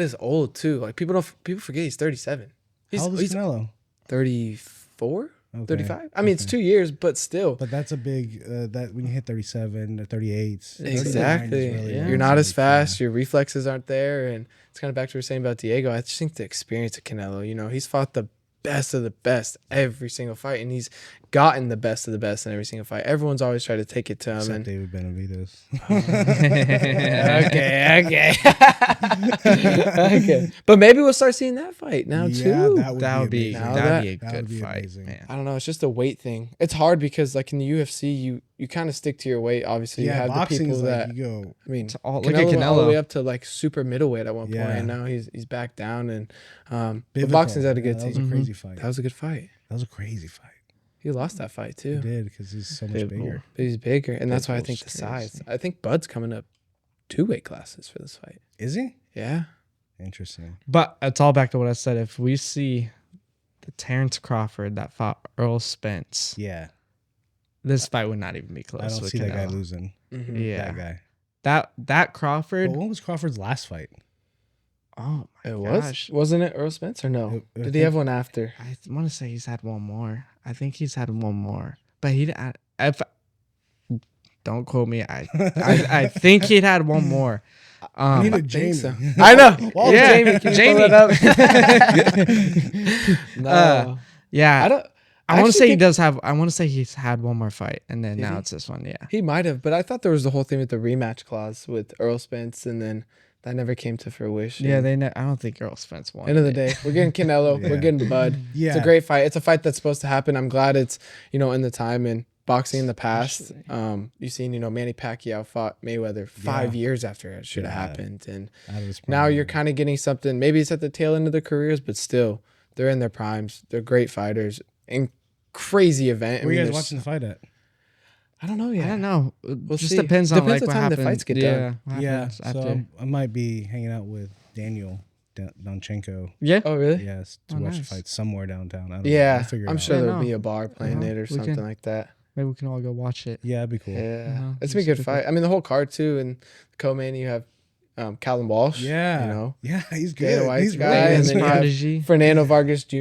is old too. Like people forget he's 37. How old is He's Canelo? 34, Okay. 35. I mean, it's 2 years, but still. But that's a big that when you hit 37 or 38. Exactly. 39 is really You're not as big, fast. Your reflexes aren't there, and it's kind of back to what we were saying about Diego. I just think the experience of Canelo. You know, he's fought the best of the best every single fight, and he's gotten the best of the best in every single fight. Everyone's always tried to take it to him. Except And David Benavidez. okay. But maybe we'll start seeing that fight now too. That would be Now that'd be a that would good be fight, amazing. man. I don't know. It's just a weight thing. It's hard because, like in the UFC, you kind of stick to your weight. Obviously, you Yeah, have the boxing people is that like you go. I mean, Look Canelo at went all the way Canelo. up to like super middleweight at one point, Yeah. and now he's back down. And but Biblical. boxing's at a Yeah, good that was team. a crazy fight. That was a good fight. That was a crazy fight. He lost that fight He too. did because he's so much Biblical. bigger. But he's bigger, and that's why I think Pitbull's the size. crazy. I think Bud's coming up 2 weight classes for this fight. Is he? Yeah. Interesting. But it's all back to what I said. If we see the Terrence Crawford that fought Earl Spence, Yeah. this fight would not even be close. I don't with see that guy Canelo. losing. Yeah, That guy. that Crawford. Well, when was Crawford's last fight? Oh my It gosh. wasn't it Earl Spence or no? I Did he think- have one after? I want to say he's had one more. I think he's had one more, but if don't quote me, I think he'd had one more. I need a think Jamie. so. I know. Well, Yeah, Jamie, can you Jamie. pull it up? No. Yeah, I don't. I want to actually say he think does have. I want to say he's had one more fight, and then Did now he? it's this one. Yeah, He might have, but I thought there was the whole thing with the rematch clause with Earl Spence, and then that never came to fruition. yeah. I don't think Earl Spence won. End of the day, we're getting Canelo. Yeah. We're getting Bud. Yeah. It's a great fight. It's a fight that's supposed to happen. I'm glad it's in the time and boxing in the past. You've seen Manny Pacquiao fought Mayweather 5 years after it should have Yeah. happened, and Out of his now prime. you're kind of getting something. Maybe it's at the tail end of their careers, but still, they're in their primes. They're great fighters. And crazy event. Where you guys there's- watching the fight at? I don't know I yet. don't know. It just see. depends on Depends like what what time the happens. fights get yeah, done. what Yeah. happens So after. I might be hanging out with Daniel Donchenko. Yeah. Oh, really? Yes, to Oh, watch the nice. fight somewhere downtown. I don't know. Yeah, We'll figure it I'm out. sure Yeah, there'll no. be a bar playing Uh-huh. it or We something can- like that. Maybe we can all go watch it. Yeah, it'd be cool. Yeah, Uh-huh. it's gonna be a good fight. I mean, the whole card too, and the co-main you have Callum Walsh. Yeah. Yeah, he's good. Dana White's He's guy, really and His then you have prodigy. Fernando Vargas Jr.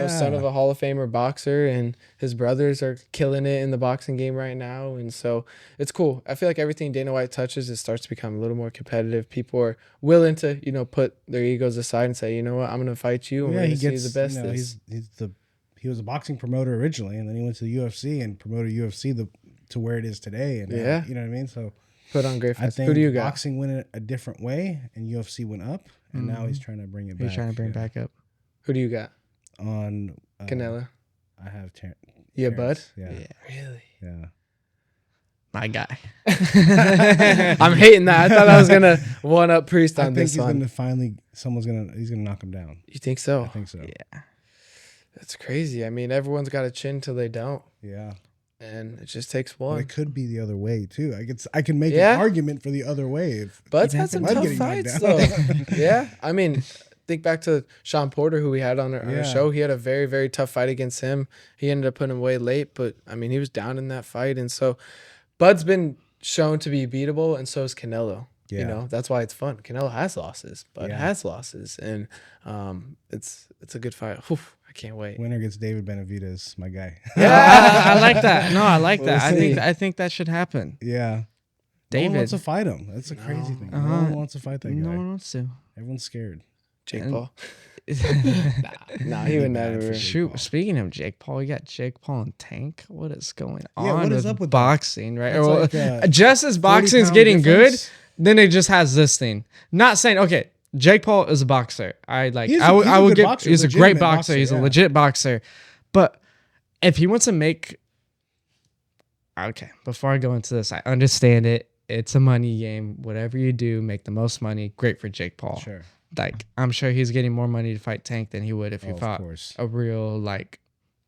Son Yeah. of a Hall of Famer boxer, and his brothers are killing it in the boxing game right now, and so it's cool. I feel like everything Dana White touches, it starts to become a little more competitive. People are willing to put their egos aside and say, you know what, I'm gonna fight you. And Yeah, we're he gonna see gets who's the best. he was a boxing promoter originally, and then he went to the UFC and promoted UFC to where it is today. And Yeah. you know what I mean. So Put on great I fights. think Who do you got? boxing went a different way, and UFC went up, and now he's trying to bring it back. He's trying to bring yeah. back up. Who do you got? On Canelo. I have Yeah, Bud. Yeah. Really? Yeah. My guy. I'm hating that. I thought I was gonna one up Priest on this one. He's gonna knock him down. You think so? I think so. Yeah. That's crazy. I mean, everyone's got a chin till they don't. Yeah. And it just takes But one. it could be the other way too. I can make an argument for the other way. Bud's had some tough fights though. Yeah. I mean, think back to Sean Porter, who we had on our show. He had a very, very tough fight against him. He ended up putting him away late, but I mean, he was down in that fight. And so Bud's been shown to be beatable, and so is Canelo. Yeah. You know, that's why it's fun. Canelo has losses, Bud has losses. And it's a good fight. Whew, I can't wait. Winner gets David Benavidez, my guy. Yeah, I like that. No, I like that. I think that should happen. Yeah. David. No one wants to fight him. That's a crazy thing. No one wants to fight that guy. No one wants to. Everyone's scared. Jake Paul. Nah, he would never. Shoot, speaking of Jake Paul, we got Jake Paul and Tank. What is going on? Yeah, what is up with boxing, that? right? Well, like, just as boxing's getting difference. good, then it just has this thing. Not saying, okay, Jake Paul is a boxer. I would give boxer, he's a great boxer. boxer. He's a legit boxer. But if he wants to make before I go into this, I understand it. It's a money game. Whatever you do, make the most money. Great for Jake Paul. Sure. Like, I'm sure he's getting more money to fight Tank than he would if he fought a real like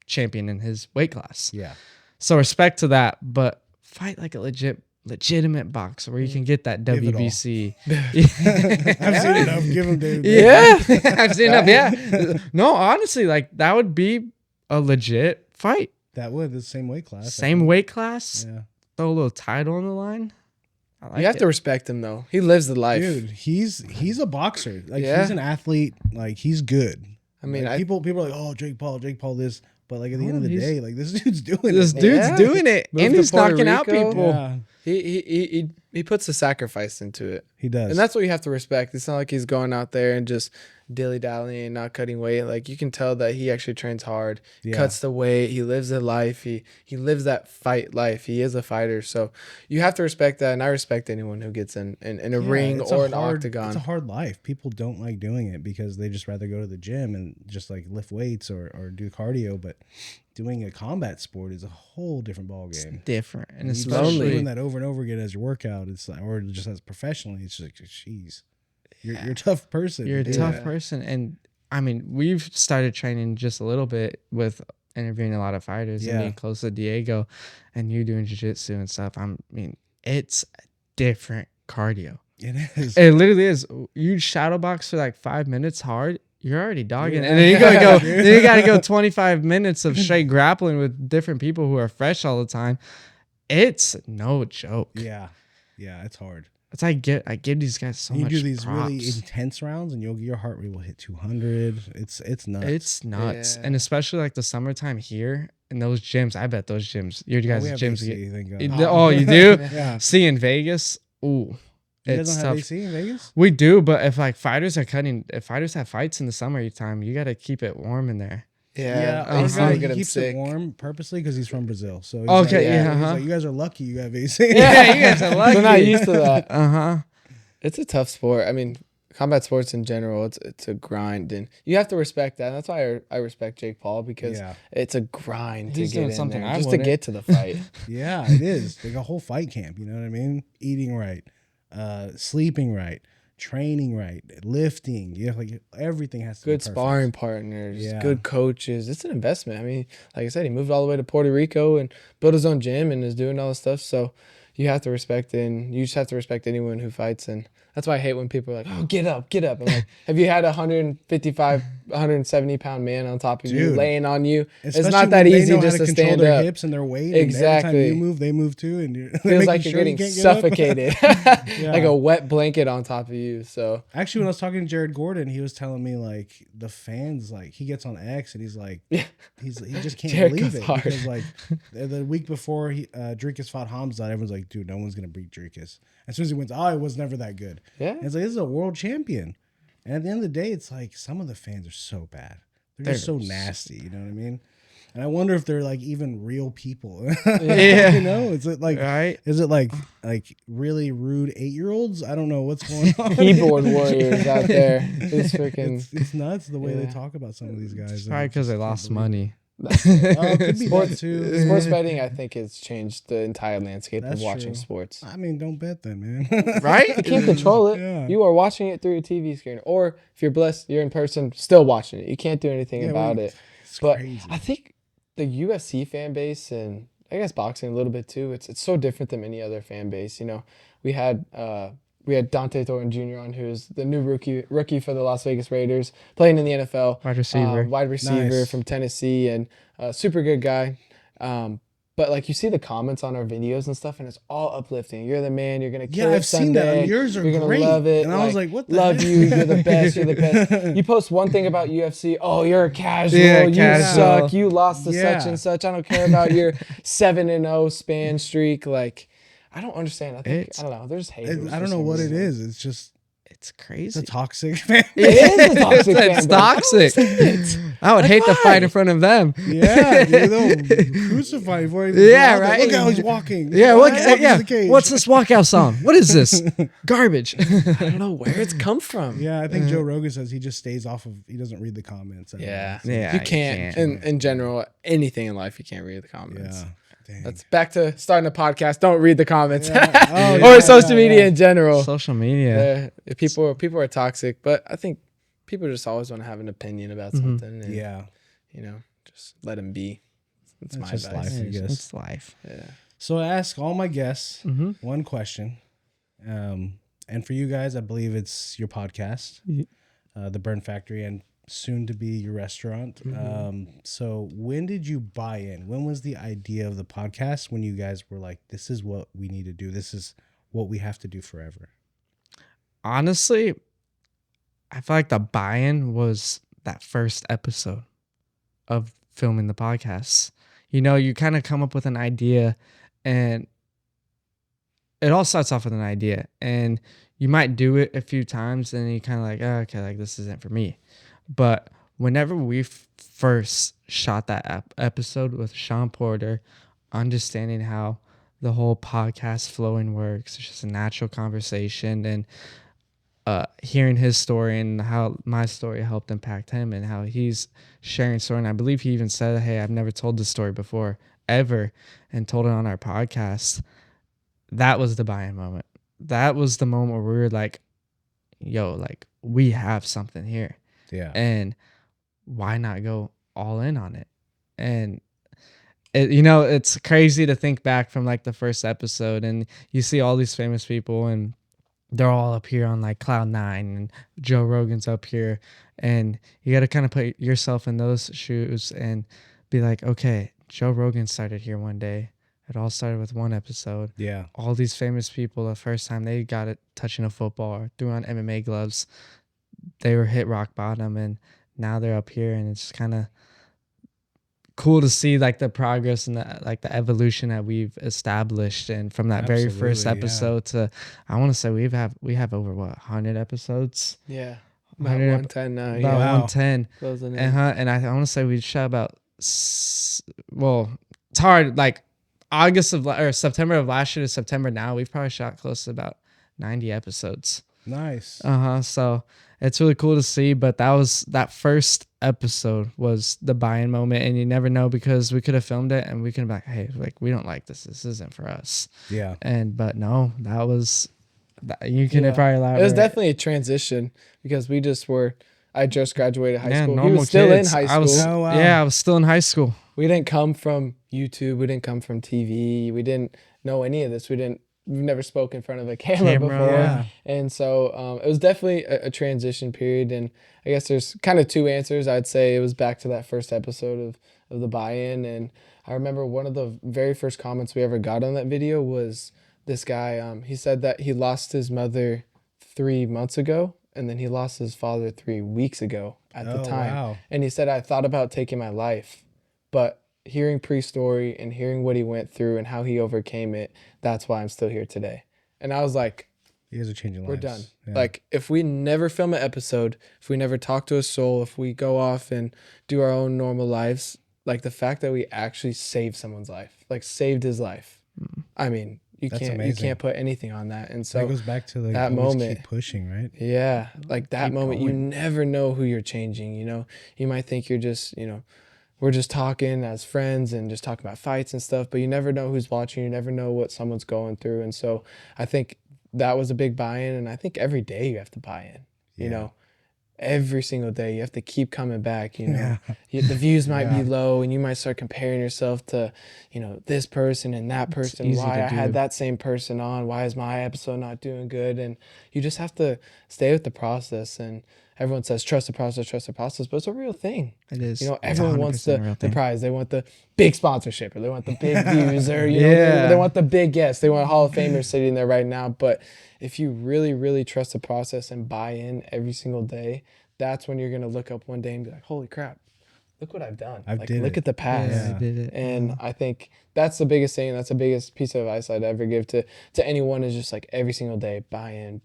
champion in his weight class. Yeah. So respect to that, but fight like a legitimate boxer where you can get that WBC. I've seen enough. Give him David. Yeah. I've seen enough. Yeah. No, honestly, like that would be a legit fight. That would the same weight class. Same weight class. Yeah. Throw a little title on the line. You have to respect him though. He lives the life. Dude, he's a boxer. Like he's an athlete. Like he's good. I mean, like, people are like, oh, Jake Paul this. But like at the end of the day, like this dude's doing it. This dude's doing it. Moved and to he's Puerto knocking out Rico. people. Yeah. He puts the sacrifice into it. He does. And that's what you have to respect. It's not like he's going out there and just dilly-dallying and not cutting weight. Like you can tell that he actually trains hard, cuts the weight, he lives a life, he lives that fight life. He is a fighter. So you have to respect that, and I respect anyone who gets in a ring or an octagon. It's a hard life. People don't like doing it because they just rather go to the gym and just like lift weights or do cardio, but doing a combat sport is a whole different ball game. It's different. And it's especially doing that over and over again as your workout. It's like, or just as professionally, it's just like, jeez. You're a tough person. You're a tough person. And I mean, we've started training just a little bit with interviewing a lot of fighters and being close to Diego and you doing jiu-jitsu and stuff. I mean, it's different cardio. It is. It literally is. You shadow box for like 5 minutes hard, you're already dogging. And then you gotta go 25 minutes of straight grappling with different people who are fresh all the time. It's no joke. Yeah. Yeah, it's hard. It's I give these guys so much. You do these props. really intense rounds, and your heart rate will hit 200. It's nuts. It's nuts, and especially like the summertime here in those gyms. I bet those gyms, your guys' gyms get. Oh, you do? Yeah. See in Vegas, ooh, you it's guys don't tough. have AC in Vegas? We do, but if fighters have fights in the summertime, you got to keep it warm in there. Yeah, he keeps it warm purposely because he's from Brazil. So he's okay, he's like, you guys are lucky you have AC. Yeah, you guys are lucky. They're not used to that. Uh-huh. It's a tough sport. I mean, combat sports in general, it's a grind, and you have to respect that. And that's why I respect Jake Paul because it's a grind to get in there, just to get to the fight. Yeah, it is like a whole fight camp. You know what I mean? Eating right, sleeping right, training right, lifting. Yeah, like everything has to be good sparring partners, good coaches. It's an investment. I mean, like I said, he moved all the way to Puerto Rico and built his own gym and is doing all this stuff. So you have to respect it, and you just have to respect anyone who fights. And that's why I hate when people are like, oh, get up. I'm like, have you had a 155, 170-pound man on top of you, laying on you? It's not that easy just to stand their up. Hips and their weight. Exactly. And every time you move, they move too. And feels like you're getting suffocated. Like a wet blanket on top of you. So actually, when I was talking to Jared Gordon, he was telling me like the fans, like he gets on X and he's like, he just can't believe it. Hard. Because like the week before Dricus fought Hamzat, everyone's like, dude, no one's going to beat Dricus. As soon as he wins, it was never that good. Yeah. And it's like, this is a world champion. And at the end of the day, it's like some of the fans are so bad. They're just so nasty. You know what I mean? And I wonder if they're like even real people. Yeah. You know, is it like Right. is it like really rude 8-year-olds? I don't know what's going on. Keyboard warriors out there. It's freaking. It's nuts the way they Yeah. talk about some of these guys. Probably because they lost money. That's it. Oh, it could be that too. Sports betting, I think, has changed the entire landscape That's of watching true. sports. I mean, don't bet then, man. Right? You can't control it. Yeah. You are watching it through your TV screen. Or if you're blessed, you're in person, still watching it. You can't do anything about it. It's But crazy. I think the UFC fan base, and I guess boxing a little bit too, it's so different than any other fan base. You know, we had Dante Thornton Jr. on, who's the new rookie for the Las Vegas Raiders, playing in the NFL. Wide receiver Nice. from Tennessee, and super good guy. But like you see the comments on our videos and stuff, and it's all uplifting. You're the man. You're gonna kill it I've seen that. Sunday. And yours are You're gonna great. love it. And I was like, what the love heck? you. You're the best. You're the best. You post one thing about UFC. Oh, you're a casual. Yeah, you casual. suck. You lost to Yeah. such and such. I don't care about your 7-0 span streak. Like, I don't understand. I think I don't know. There's haters. I don't know what it is. It's just It's crazy. it's a toxic fan. It is a toxic fan It's base. toxic. I would hate to fight in front of them. Yeah, they'll crucify before he Yeah, goes out there. right. Look how he's walking. Yeah, Look look, how he walks yeah. the cage. What's this walkout song? What is this? Garbage. I don't know where it's come from. Yeah, I think Joe Rogan says he just stays off of. He doesn't read the comments. Yeah. Yeah, You you can't. can't. In general, anything in life, you can't read the comments. Yeah. Dang. That's back to starting a podcast. Don't read the comments Yeah. Oh, or yeah, social yeah, media yeah. in general. Social media. People are toxic, but I think people just always want to have an opinion about something. And, Yeah. you know, just let them be. That's my just advice. life, I guess. It's life. Yeah. So I ask all my guests Mm-hmm. one question, and for you guys, I believe it's your podcast, The Burn Factory, and soon to be your restaurant. So when did you buy in? When was the idea of the podcast? When you guys were like, "This is what we need to do. This is what we have to do forever." Honestly, I feel like the buy-in was that first episode of filming the podcast. You know, you kind of come up with an idea, and it all starts off with an idea, and you might do it a few times, and you kind of like, oh, okay, like this isn't for me. But whenever we first shot that episode with Sean Porter, understanding how the whole podcast flowing works, it's just a natural conversation, and hearing his story and how my story helped impact him and how he's sharing story. And I believe he even said, hey, I've never told this story before ever, and told it on our podcast. That was the buy-in moment. That was the moment where we were like, yo, like we have something here. Yeah. And why not go all in on it? And you know, it's crazy to think back from like the first episode, and you see all these famous people, and they're all up here on like cloud nine, and Joe Rogan's up here, and you got to kind of put yourself in those shoes and be like, okay, Joe Rogan started here one day. It all started with one episode. Yeah. All these famous people, the first time they got it touching a football or threw on MMA gloves, they were hit rock bottom, and now they're up here, and it's kind of cool to see like the progress and the evolution that we've established. And from that very first episode to, I want to say we have over 100 episodes. Yeah. About 110 now. About Yeah. 110. Closing in. And I want to say we shot about well, it's hard, like September of last year to September now, we've probably shot close to about 90 episodes. Nice. So it's really cool to see, but that first episode was the buy-in moment, and you never know, because we could have filmed it and we could have been like, hey, like we don't like this isn't for us. Yeah. But no, that was you can probably elaborate. It was definitely a transition, because I just graduated high school. He normal was still kids. in high school. Oh, wow. Yeah, I was still in high school. We didn't come from YouTube. We didn't come from TV. We didn't know any of this. We've never spoke in front of a camera before. Yeah. And so it was definitely a transition period. And I guess there's kind of two answers. I'd say it was back to that first episode of the buy-in. And I remember one of the very first comments we ever got on that video was this guy. He said that he lost his mother 3 months ago, and then he lost his father 3 weeks ago at the time. Wow. And he said, I thought about taking my life, but hearing Priest's story and hearing what he went through and how he overcame it, that's why I'm still here today. And I was like, You guys are changing lives. we're done. Yeah. Like, if we never film an episode, if we never talk to a soul, if we go off and do our own normal lives, like the fact that we actually saved someone's life, like saved his life. I mean, you can't put anything on that. And so that goes back to like that moment, keep pushing, right? Yeah, like that Keep moment, going. you never know who you're changing. You know, you might think you're just, you know, we're just talking as friends and just talking about fights and stuff, but you never know who's watching. You never know what someone's going through. And so I think that was a big buy-in. And I think every day you have to buy in, you know, every single day you have to keep coming back, you know. The views might be low and you might start comparing yourself to, you know, this person and that person. Why I had that same person on, why is my episode not doing good? And you just have to stay with the process. And everyone says trust the process, but it's a real thing. It is. You know, everyone wants the prize. They want the big sponsorship, or they want the big views, or you know, they want the big guests. They want Hall of Famers sitting there right now. But if you really, really trust the process and buy in every single day, that's when you're gonna look up one day and be like, "Holy crap, look what I've done! Look at the past." Yeah, I did it. And I think that's the biggest thing. That's the biggest piece of advice I'd ever give to anyone, is just like every single day, buy in,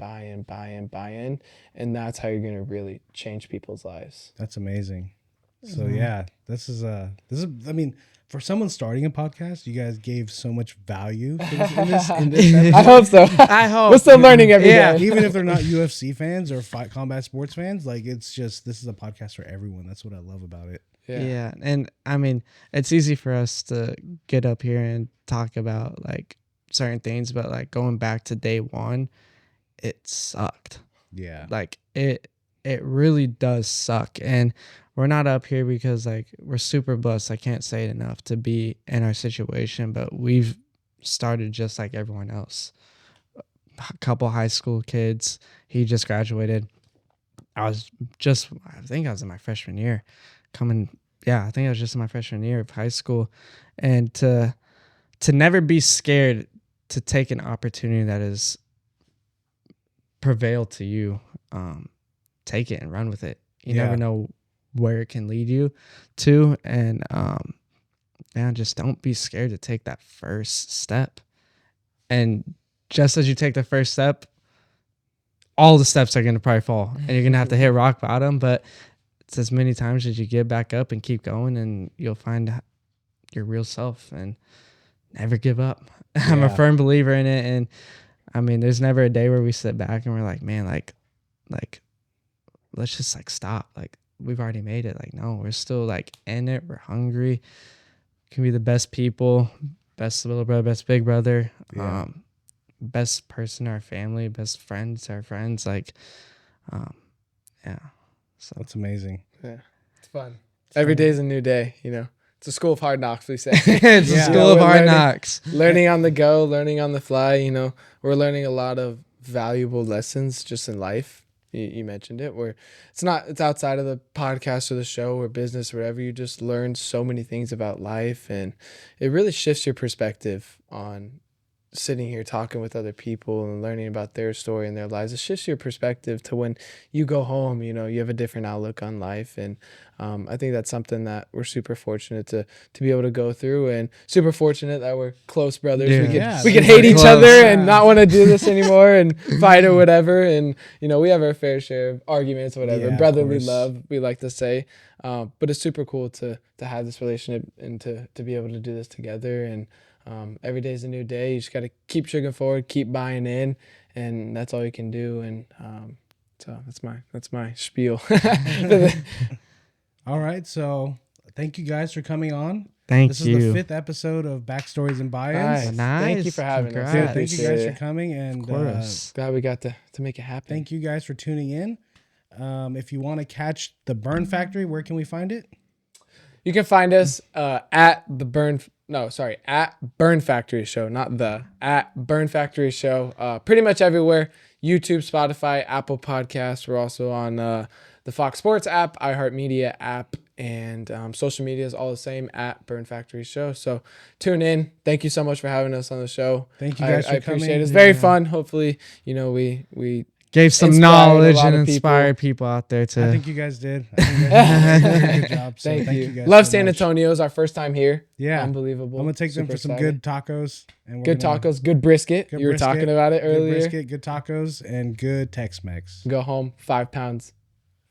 and that's how you're gonna really change people's lives. That's amazing. So this is I mean, for someone starting a podcast, you guys gave so much value to in this episode. I hope so. I hope. We're still learning every day. Even if they're not UFC fans or combat sports fans, like it's just, this is a podcast for everyone. That's what I love about it. Yeah. And I mean, it's easy for us to get up here and talk about like certain things, but like going back to day one, it sucked. Yeah. Like it really does suck. And we're not up here because like we're super blessed. I can't say it enough to be in our situation, but we've started just like everyone else. A couple high school kids. He just graduated. I think I was in my freshman year. I think I was just in my freshman year of high school. And to never be scared to take an opportunity that is prevailed to you, take it and run with it. You never know where it can lead you to. And just don't be scared to take that first step. And just as you take the first step, all the steps are going to probably fall and you're going to have to hit rock bottom, but it's as many times as you get back up and keep going, and you'll find your real self, and never give up. I'm a firm believer in it. And I mean, there's never a day where we sit back and we're like, man, like let's just like stop. Like we've already made it. Like, no, we're still like in it. We're hungry. Can be the best people, best little brother, best big brother, best person to our family, best friends to our friends. Like, so that's amazing. Yeah, it's fun. Every day's a new day, you know. It's a school of hard knocks, we say. It's a school of hard knocks. Learning on the go, learning on the fly, you know. We're learning a lot of valuable lessons just in life. You mentioned it, where it's outside of the podcast or the show or business or whatever. You just learn so many things about life, and it really shifts your perspective on sitting here talking with other people and learning about their story and their lives. It shifts your perspective to when you go home, you know, you have a different outlook on life. And I think that's something that we're super fortunate to be able to go through, and super fortunate that we're close brothers. We could hate each other and not want to do this anymore and fight or whatever. And, you know, we have our fair share of arguments or whatever, brotherly love, we like to say. But it's super cool to have this relationship and to be able to do this together. And every day is a new day. You just got to keep chugging forward, keep buying in, and that's all you can do. And so that's my spiel. All right, so thank you guys for coming on. This is the 5th episode of Backstories and Buy-Ins. Nice. Thank you for having us. Yeah, thank you guys for coming, and glad we got to make it happen. Thank you guys for tuning in. If you want to catch the Burn Factory, where can we find it? You can find us at Burn Factory Show, at Burn Factory Show. Pretty much everywhere. YouTube, Spotify, Apple Podcasts. We're also on the Fox Sports app, iHeartMedia app, and social media is all the same, at Burn Factory Show. So tune in. Thank you so much for having us on the show. Thank you guys for coming. I appreciate it. It's very fun. Hopefully, you know, we gave some knowledge and inspired people out there too. I think you guys did. I think you guys did a good job. So thank you guys. Love San Antonio. Is our first time here. Yeah. Unbelievable. I'm going to take them for some good tacos. And good tacos, good brisket. You were talking about it earlier. Good brisket, good tacos, and good Tex-Mex. Go home, 5 pounds.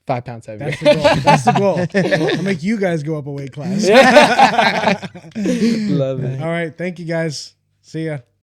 5 pounds heavier. That's the goal. That's the goal. I'll make you guys go up a weight class. Love it. All right. Thank you guys. See ya.